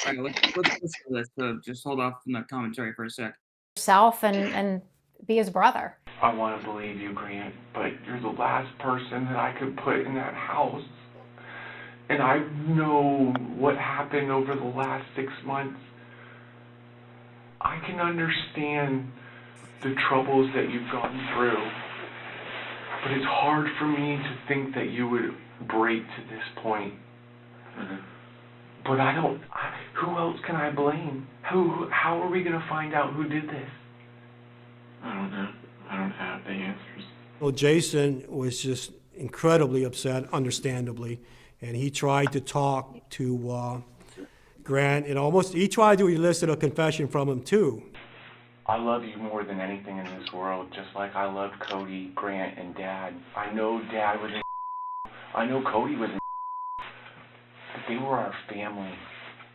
All right, let's do this. So just hold off from that commentary for a sec. Yourself and be his brother. I want to believe you, Grant, but you're the last person that I could put in that house. And I know what happened over the last 6 months. I can understand the troubles that you've gone through. But it's hard for me to think that you would break to this point. But who else can I blame? How are we going to find out who did this? I don't know. I don't have the answers. Well, Jason was just incredibly upset, understandably, and he tried to talk to Grant, and he tried to elicit a confession from him too. I love you more than anything in this world, just like I loved Cody, Grant, and Dad. I know Dad was in I know Cody was in but they were our family,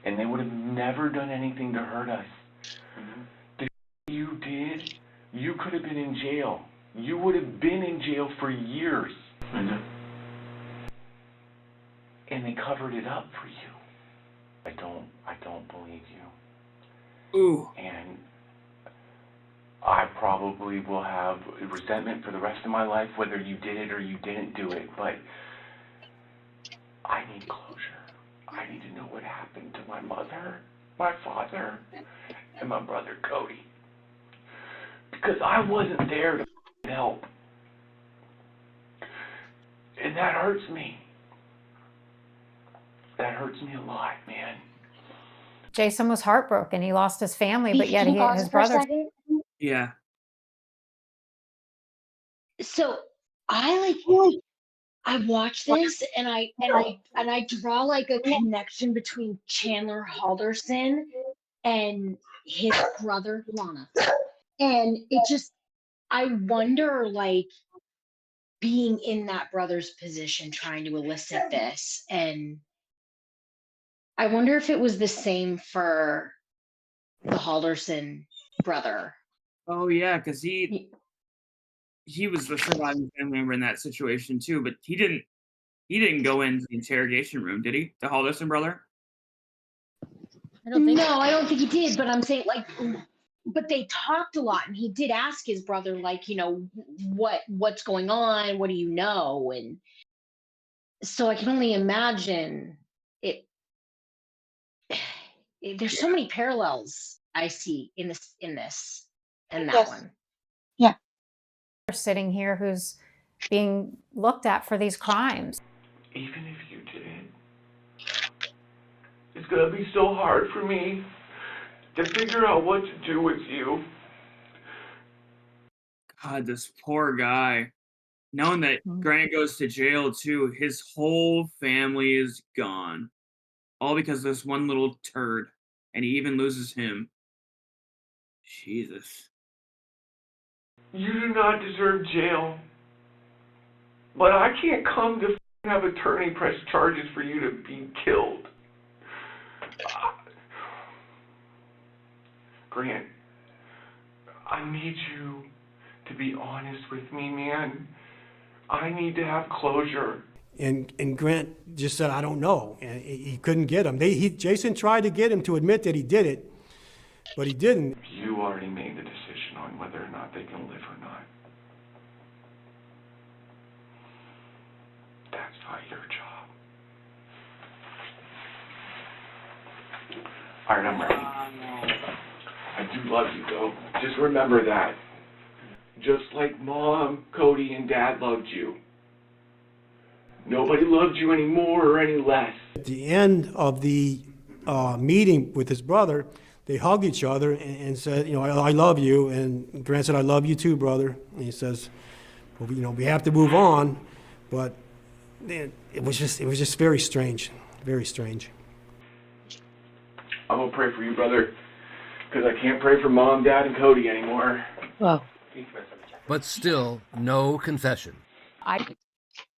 and they would have never done anything to hurt us. The you did, you could have been in jail. You would have been in jail for years. I know. And they covered it up for you. I don't believe you. Ooh. And I probably will have resentment for the rest of my life, whether you did it or you didn't do it, but I need closure. I need to know what happened to my mother, my father, and my brother Cody. Because I wasn't there to help. And that hurts me. That hurts me a lot, man. Jason was heartbroken. He lost his family, but yet his brother. Yeah. So I watch this and I draw like a connection between Chandler Halderson and his brother Lana. And I wonder, like, being in that brother's position trying to elicit this, and I wonder if it was the same for the Halderson brother. Oh yeah, because he was the surviving family member in that situation too, but he didn't go into the interrogation room, did he? The Halderson brother? I don't think. No, I don't think he did. But I'm saying, like, but they talked a lot, and he did ask his brother, like, what's going on? What do you know? And so I can only imagine it. There's so many parallels I see in this and that Yes. one. Yeah. Sitting here who's being looked at for these crimes. Even if you didn't, it's gonna be so hard for me to figure out what to do with you. God, this poor guy. Knowing that Grant goes to jail too, his whole family is gone. All because of this one little turd. And he even loses him. Jesus. You do not deserve jail. But I can't come to have attorney press charges for you to be killed. Grant, I need you to be honest with me, man. I need to have closure. And Grant just said, I don't know. And he couldn't get him. Jason tried to get him to admit that he did it, but he didn't. You already made the decision on whether or not they can live or not. That's not your job. All right, I'm ready. I do love you, though. Just remember that. Just like Mom, Cody, and Dad loved you. Nobody loved you any more or any less. At the end of the meeting with his brother, they hugged each other and said, I love you. And Grant said, I love you too, brother. And he says, well, we have to move on. But it was just very strange, very strange. I'm gonna pray for you, brother, because I can't pray for Mom, Dad, and Cody anymore. Wow. But still, no confession.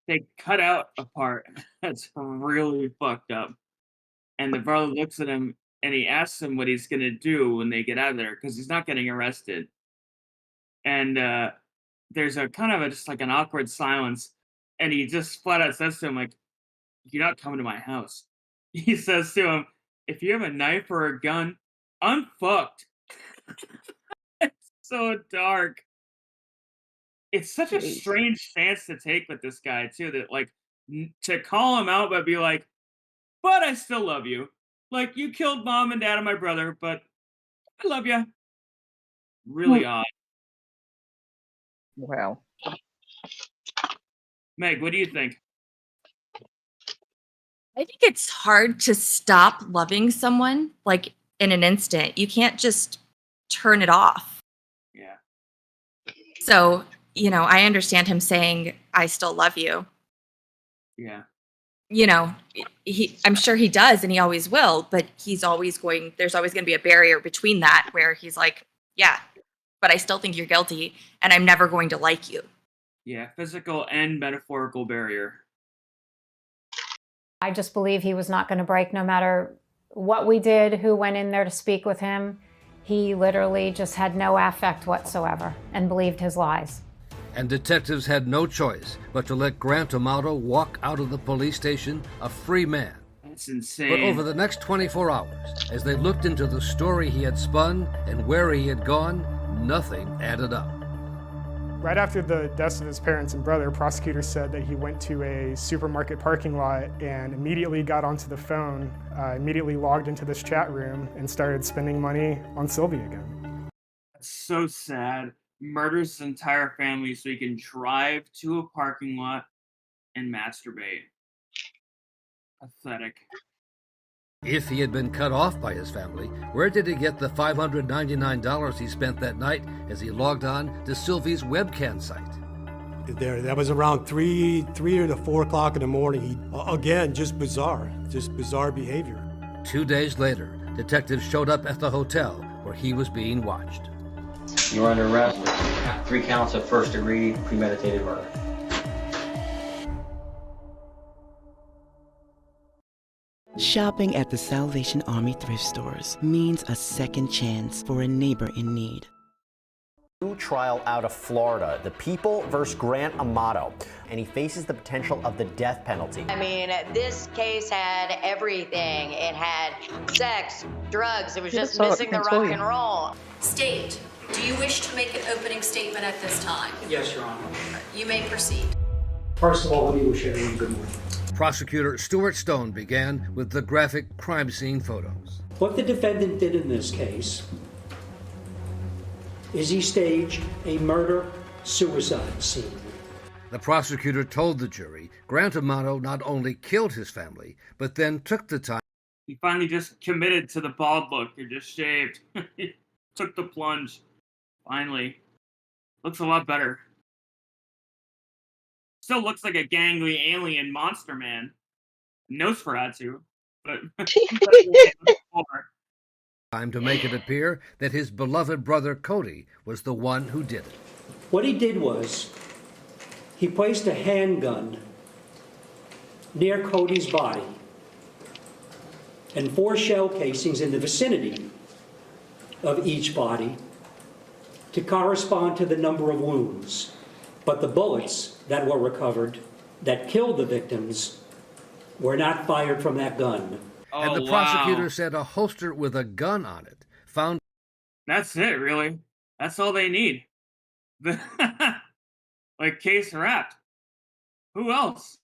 They cut out a part that's really fucked up. And the brother looks at him and he asks him what he's going to do when they get out of there because he's not getting arrested. And there's a kind of just like an awkward silence. And he just flat out says to him, like, you're not coming to my house. He says to him, if you have a knife or a gun, I'm fucked. It's so dark. It's such a strange stance to take with this guy too, that like to call him out but be like, but I still love you. Like, you killed Mom and Dad and my brother, but I love you. Really odd. Wow. Meg, what do you think? I think it's hard to stop loving someone like in an instant. You can't just turn it off. Yeah. So, I understand him saying, I still love you. Yeah. I'm sure he does and he always will, but there's always going to be a barrier between that where he's like, yeah, but I still think you're guilty and I'm never going to like you. Yeah, physical and metaphorical barrier. I just believe he was not going to break no matter what we did, who went in there to speak with him. He literally just had no affect whatsoever and believed his lies. And detectives had no choice but to let Grant Amato walk out of the police station a free man. That's insane. But over the next 24 hours, as they looked into the story he had spun and where he had gone, nothing added up. Right after the deaths of his parents and brother, prosecutors said that he went to a supermarket parking lot and immediately got onto the phone, immediately logged into this chat room and started spending money on Sylvie again. That's so sad. Murders his entire family so he can drive to a parking lot and masturbate. Pathetic. If he had been cut off by his family, where did he get the $599 he spent that night as he logged on to Sylvie's webcam site? That was around 3 to 4 o'clock in the morning. Again, just bizarre behavior. 2 days later, detectives showed up at the hotel where he was being watched. You are under arrest for 3 counts of first-degree premeditated murder. Shopping at the Salvation Army thrift stores means a second chance for a neighbor in need. New trial out of Florida, the People versus Grant Amato, and he faces the potential of the death penalty. I mean, this case had everything. It had sex, drugs. It was just missing the rock and roll. State, do you wish to make an opening statement at this time? Yes, Your Honor. You may proceed. First of all, let me wish everyone good morning. Prosecutor Stuart Stone began with the graphic crime scene photos. What the defendant did in this case is he staged a murder-suicide scene. The prosecutor told the jury Grant Amato not only killed his family, but then took the time. He finally just committed to the bald look. He just shaved. He took the plunge. Finally. Looks a lot better. Still looks like a gangly alien monster man. Nosferatu. But time to make it appear that his beloved brother Cody was the one who did it. What he did was he placed a handgun near Cody's body and 4 shell casings in the vicinity of each body to correspond to the number of wounds. But the bullets that were recovered that killed the victims were not fired from that gun. And the prosecutor said a holster with a gun on it found. That's it, really. That's all they need. Like, case wrapped. Who else?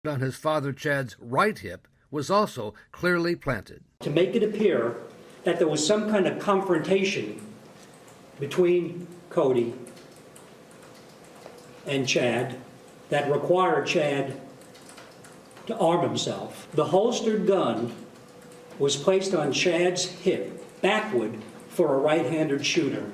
On his father Chad's right hip was also clearly planted. To make it appear that there was some kind of confrontation between Cody and Chad that required Chad to arm himself. The holstered gun was placed on Chad's hip, backward, for a right-handed shooter.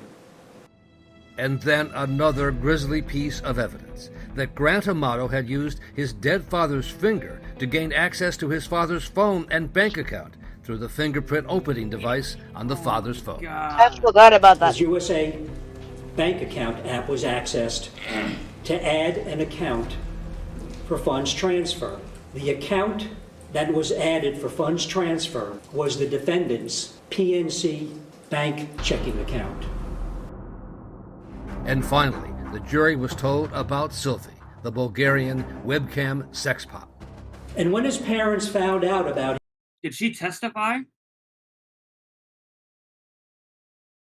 And then another grisly piece of evidence that Grant Amato had used his dead father's finger to gain access to his father's phone and bank account through the fingerprint opening device on the father's phone. I forgot about that. His USA bank account app was accessed to add an account for funds transfer. The account that was added for funds transfer was the defendant's PNC bank checking account. And finally, the jury was told about Sylvie, the Bulgarian webcam sex pot. And when his parents found out about it, did she testify?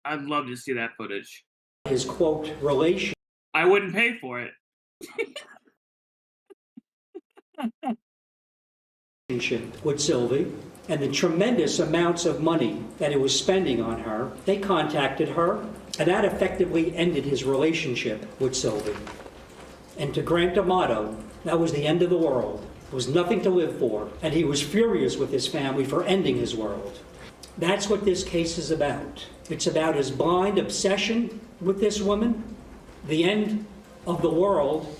I'd love to see that footage. His quote relation. I wouldn't pay for it. With Sylvie and the tremendous amounts of money that he was spending on her, they contacted her, and that effectively ended his relationship with Sylvie. And to Grant Amato, that was the end of the world. There was nothing to live for, and he was furious with his family for ending his world. That's what this case is about. It's about his blind obsession with this woman, the end of the world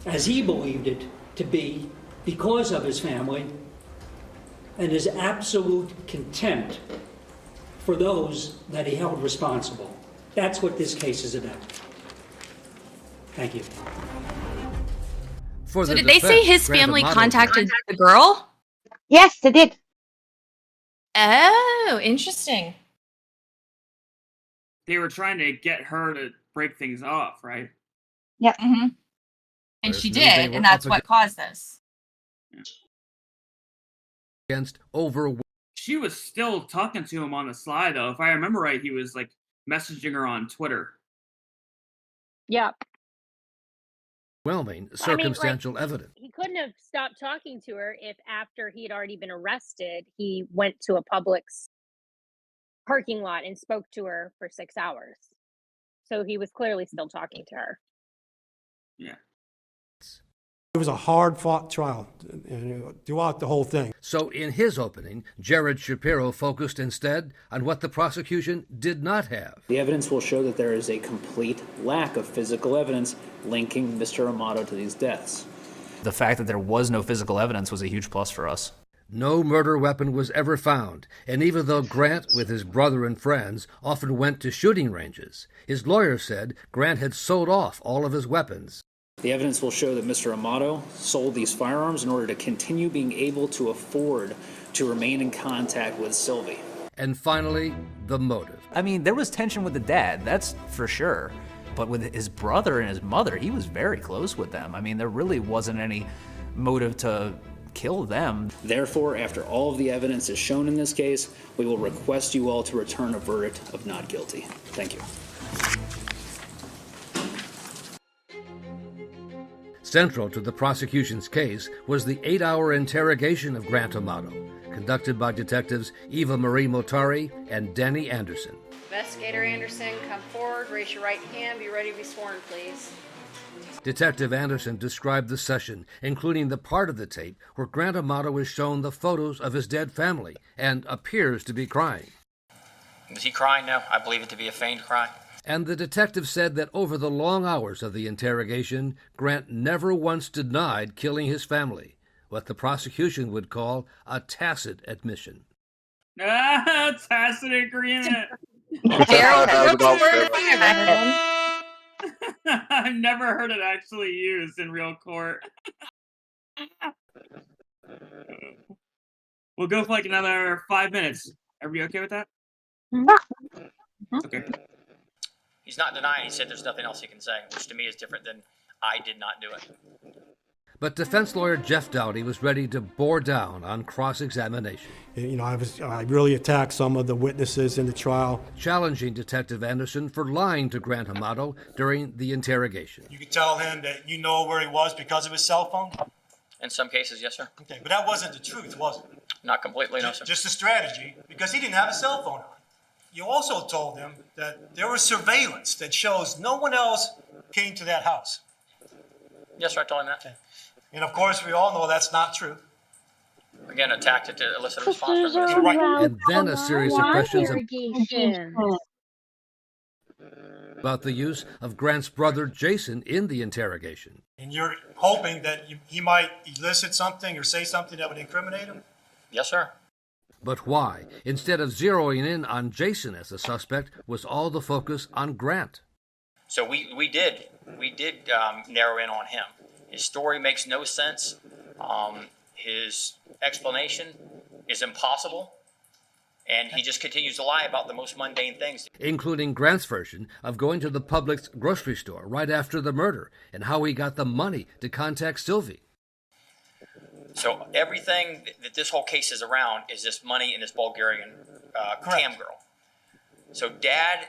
as he believed it to be because of his family, and his absolute contempt for those that he held responsible. That's what this case is about. Thank you. So did they say his family contacted the girl? Yes, they did. Oh, interesting. They were trying to get her to break things off, right? Yeah. Mm-hmm. And she did, and that's what caused this. Against over. She was still talking to him on the sly, though. If I remember right, he was like messaging her on Twitter. Yep. Overwhelming circumstantial evidence. He couldn't have stopped talking to her if after he had already been arrested, he went to a Publix parking lot and spoke to her for 6 hours. So he was clearly still talking to her. Yeah. It was a hard-fought trial throughout the whole thing. So in his opening, Jared Shapiro focused instead on what the prosecution did not have. The evidence will show that there is a complete lack of physical evidence linking Mr. Amato to these deaths. The fact that there was no physical evidence was a huge plus for us. No murder weapon was ever found, and even though Grant, with his brother and friends, often went to shooting ranges, his lawyer said Grant had sold off all of his weapons. The evidence will show that Mr. Amato sold these firearms in order to continue being able to afford to remain in contact with Sylvie. And finally, the motive. I mean, there was tension with the dad, that's for sure. But with his brother and his mother, he was very close with them. I mean, there really wasn't any motive to kill them. Therefore, after all of the evidence is shown in this case, we will request you all to return a verdict of not guilty. Thank you. Central to the prosecution's case was the 8-hour interrogation of Grant Amato, conducted by detectives Eva Marie Motari and Danny Anderson. Investigator Anderson, come forward, raise your right hand, be ready to be sworn, please. Detective Anderson described the session, including the part of the tape where Grant Amato is shown the photos of his dead family and appears to be crying. Was he crying? No, I believe it to be a feigned cry. And the detective said that over the long hours of the interrogation, Grant never once denied killing his family, what the prosecution would call a tacit admission. Tacit agreement. I've never heard it actually used in real court. We'll go for like another 5 minutes. Are we okay with that? Okay. He's not denying. He said there's nothing else he can say, which to me is different than I did not do it. But defense lawyer Jeff Dowdy was ready to bore down on cross-examination. You know, I really attacked some of the witnesses in the trial. Challenging Detective Anderson for lying to Grant Amato during the interrogation. You could tell him that you know where he was because of his cell phone? In some cases, yes, sir. Okay, but that wasn't the truth, was it? Not completely, no, sir. Just a strategy, because he didn't have a cell phone on. You also told him that there was surveillance that shows no one else came to that house. Yes, sir, I told him that. Okay. And of course, we all know that's not true. Again, a tactic to elicit a response from him. Right. And then a series of questions about the use of Grant's brother Jason in the interrogation. And you're hoping that he might elicit something or say something that would incriminate him? Yes, sir. But why, instead of zeroing in on Jason as a suspect, was all the focus on Grant? So we did narrow in on him. His story makes no sense. His explanation is impossible. And he just continues to lie about the most mundane things. Including Grant's version of going to the Publix grocery store right after the murder and how he got the money to contact Sylvie. So everything that this whole case is around is this money and this Bulgarian cam girl. So Dad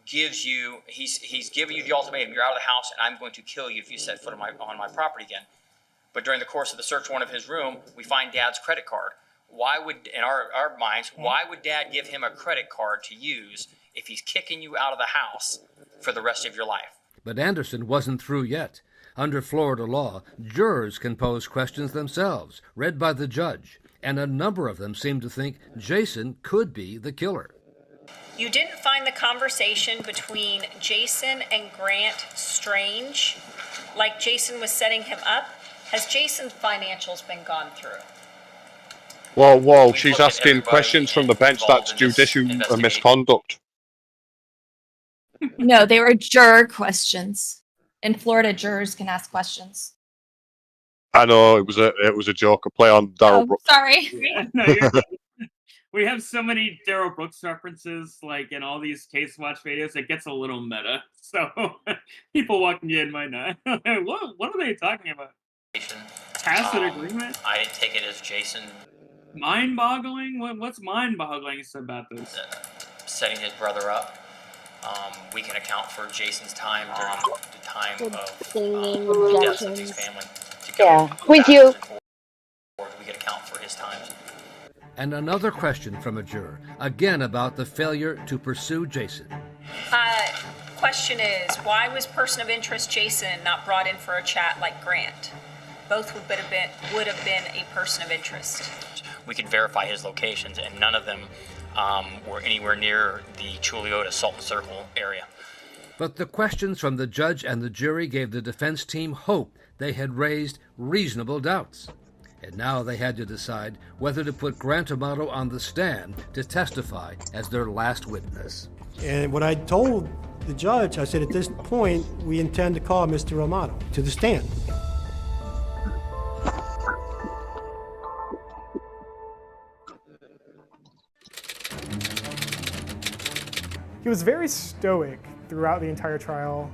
gives you, he's giving you the ultimatum, you're out of the house and I'm going to kill you if you set foot on my property again. But during the course of the search warrant of his room, we find Dad's credit card. Why would, in our minds, why would Dad give him a credit card to use if he's kicking you out of the house for the rest of your life? But Anderson wasn't through yet. Under Florida law, jurors can pose questions themselves, read by the judge, and a number of them seem to think Jason could be the killer. You didn't find the conversation between Jason and Grant strange, like Jason was setting him up? Has Jason's financials been gone through? Whoa, she's asking questions from the bench. That's judicial misconduct. No, they were juror questions. In Florida, jurors can ask questions. I know, it was a joke, a play on Darryl Brooks. Sorry. We have so many Darryl Brooks references, like in all these CaseWatch videos, it gets a little meta. So people walking in might not. What are they talking about? Tacit agreement? I didn't take it as Jason. Mind-boggling? What's mind-boggling about this? Setting his brother up. We can account for Jason's time during the time of the deaths of his family. Yeah, with you. We can account for his time. And another question from a juror, again about the failure to pursue Jason. Question is, why was person of interest Jason not brought in for a chat like Grant? Both would have been a person of interest. We could verify his locations, and none of them were anywhere near the Chuliota Sultan Circle area. But the questions from the judge and the jury gave the defense team hope they had raised reasonable doubts. And now they had to decide whether to put Grant Amato on the stand to testify as their last witness. And what I told the judge, I said, at this point, we intend to call Mr. Amato to the stand. He was very stoic throughout the entire trial,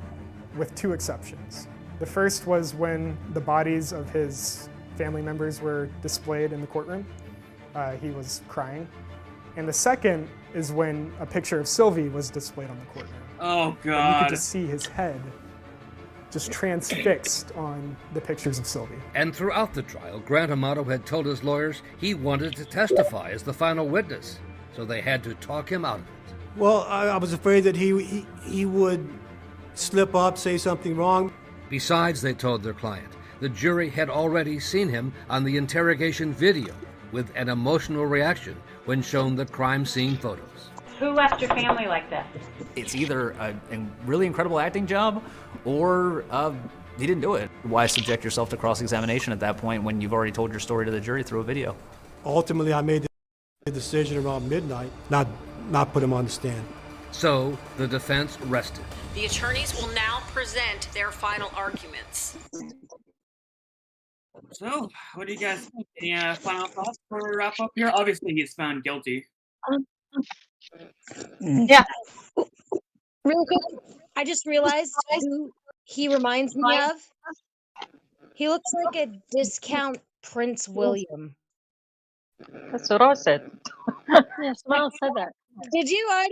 with 2 exceptions. The first was when the bodies of his family members were displayed in the courtroom. He was crying. And the second is when a picture of Sylvie was displayed on the courtroom. Oh, And you God. could just see his head just transfixed on the pictures of Sylvie. And throughout the trial, Grant Amato had told his lawyers he wanted to testify as the final witness, so they had to talk him out of it. Well, I was afraid that he would slip up, say something wrong. Besides, they told their client, the jury had already seen him on the interrogation video with an emotional reaction when shown the crime scene photos. Who left your family like that? It's either a really incredible acting job or he didn't do it. Why subject yourself to cross-examination at that point when you've already told your story to the jury through a video? Ultimately, I made the decision around midnight, not put him on the stand. So the defense rested. The attorneys will now present their final arguments. So, what do you guys think? Any final thoughts before we wrap up here? Obviously, he's found guilty. Yeah. Real quick, I just realized who he reminds me of. He looks like a discount Prince William. That's what I said. Yeah, someone else said that. Did you? I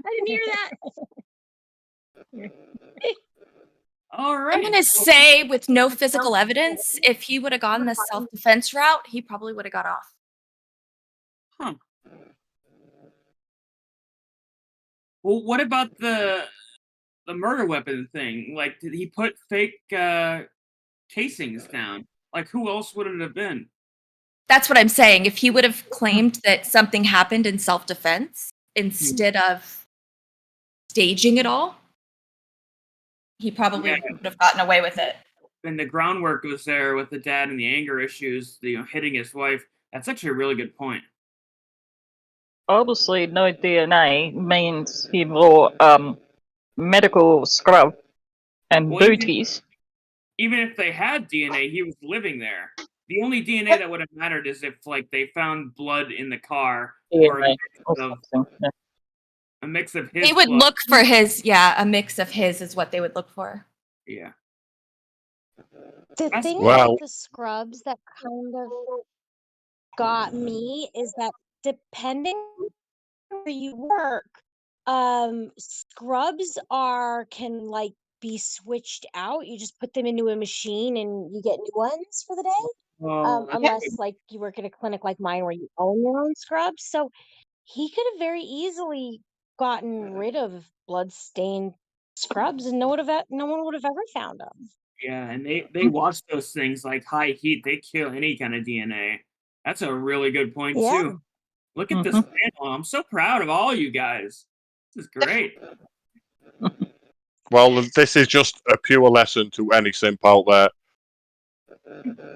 didn't hear that. All right. I'm gonna say, with no physical evidence, if he would have gone the self-defense route, he probably would have got off. Huh. Well, what about the murder weapon thing? Like, did he put fake casings down? Like, who else would it have been? That's what I'm saying. If he would have claimed that something happened in self-defense instead of staging it all, he probably would have gotten away with it. And the groundwork was there with the dad and the anger issues, hitting his wife. That's actually a really good point. Obviously, no DNA means he wore medical scrub and booties. Even if they had DNA, he was living there. The only DNA that would have mattered is if, like, they found blood in the car or a mix of his. They would blood. look for his, a mix of his is what they would look for. Yeah. The thing about the scrubs that kind of got me is that depending where you work, scrubs can like be switched out. You just put them into a machine and you get new ones for the day. Unless like you work at a clinic like mine where you own your own scrubs. So he could have very easily gotten rid of blood-stained scrubs and no one would have ever found them. Yeah, and they watch those things like high heat. They kill any kind of DNA. That's a really good point too. Look at this panel. I'm so proud of all you guys. This is great. Well, this is just a pure lesson to any simp out there.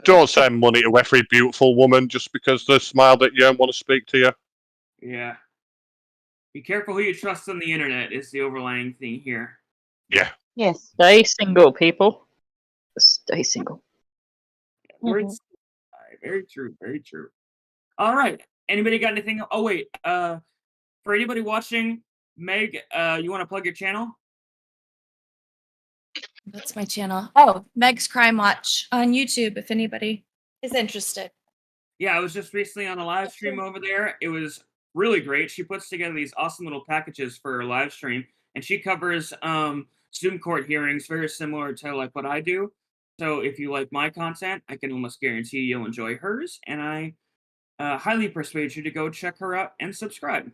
Don't send money to every beautiful woman just because they smiled at you and want to speak to you. Yeah. Be careful who you trust on the internet is the overlying thing here. Yeah. Yes. Stay single, people. Stay single. Words. Very true. Very true. All right. Anybody got anything? Oh, wait. For anybody watching, Meg, you want to plug your channel? That's my channel. Oh, Meg's Crime Watch on YouTube, if anybody is interested. Yeah, I was just recently on a live stream over there. It was really great. She puts together these awesome little packages for her live stream, and she covers Zoom court hearings very similar to like what I do. So if you like my content, I can almost guarantee you'll enjoy hers, and I highly persuade you to go check her out and subscribe.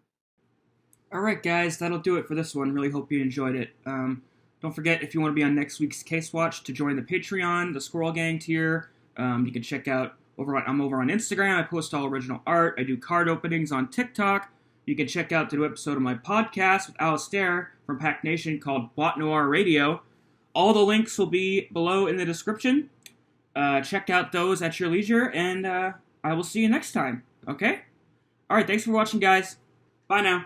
All right, guys, that'll do it for this one. Really hope you enjoyed it. Don't forget, if you want to be on next week's Case Watch, to join the Patreon, the Squirrel Gang tier. You can check out I'm over on Instagram. I post all original art. I do card openings on TikTok. You can check out the new episode of my podcast with Alistair from Pack Nation called Bot Noir Radio. All the links will be below in the description. Check out those at your leisure, and I will see you next time. Okay? All right, thanks for watching, guys. Bye now.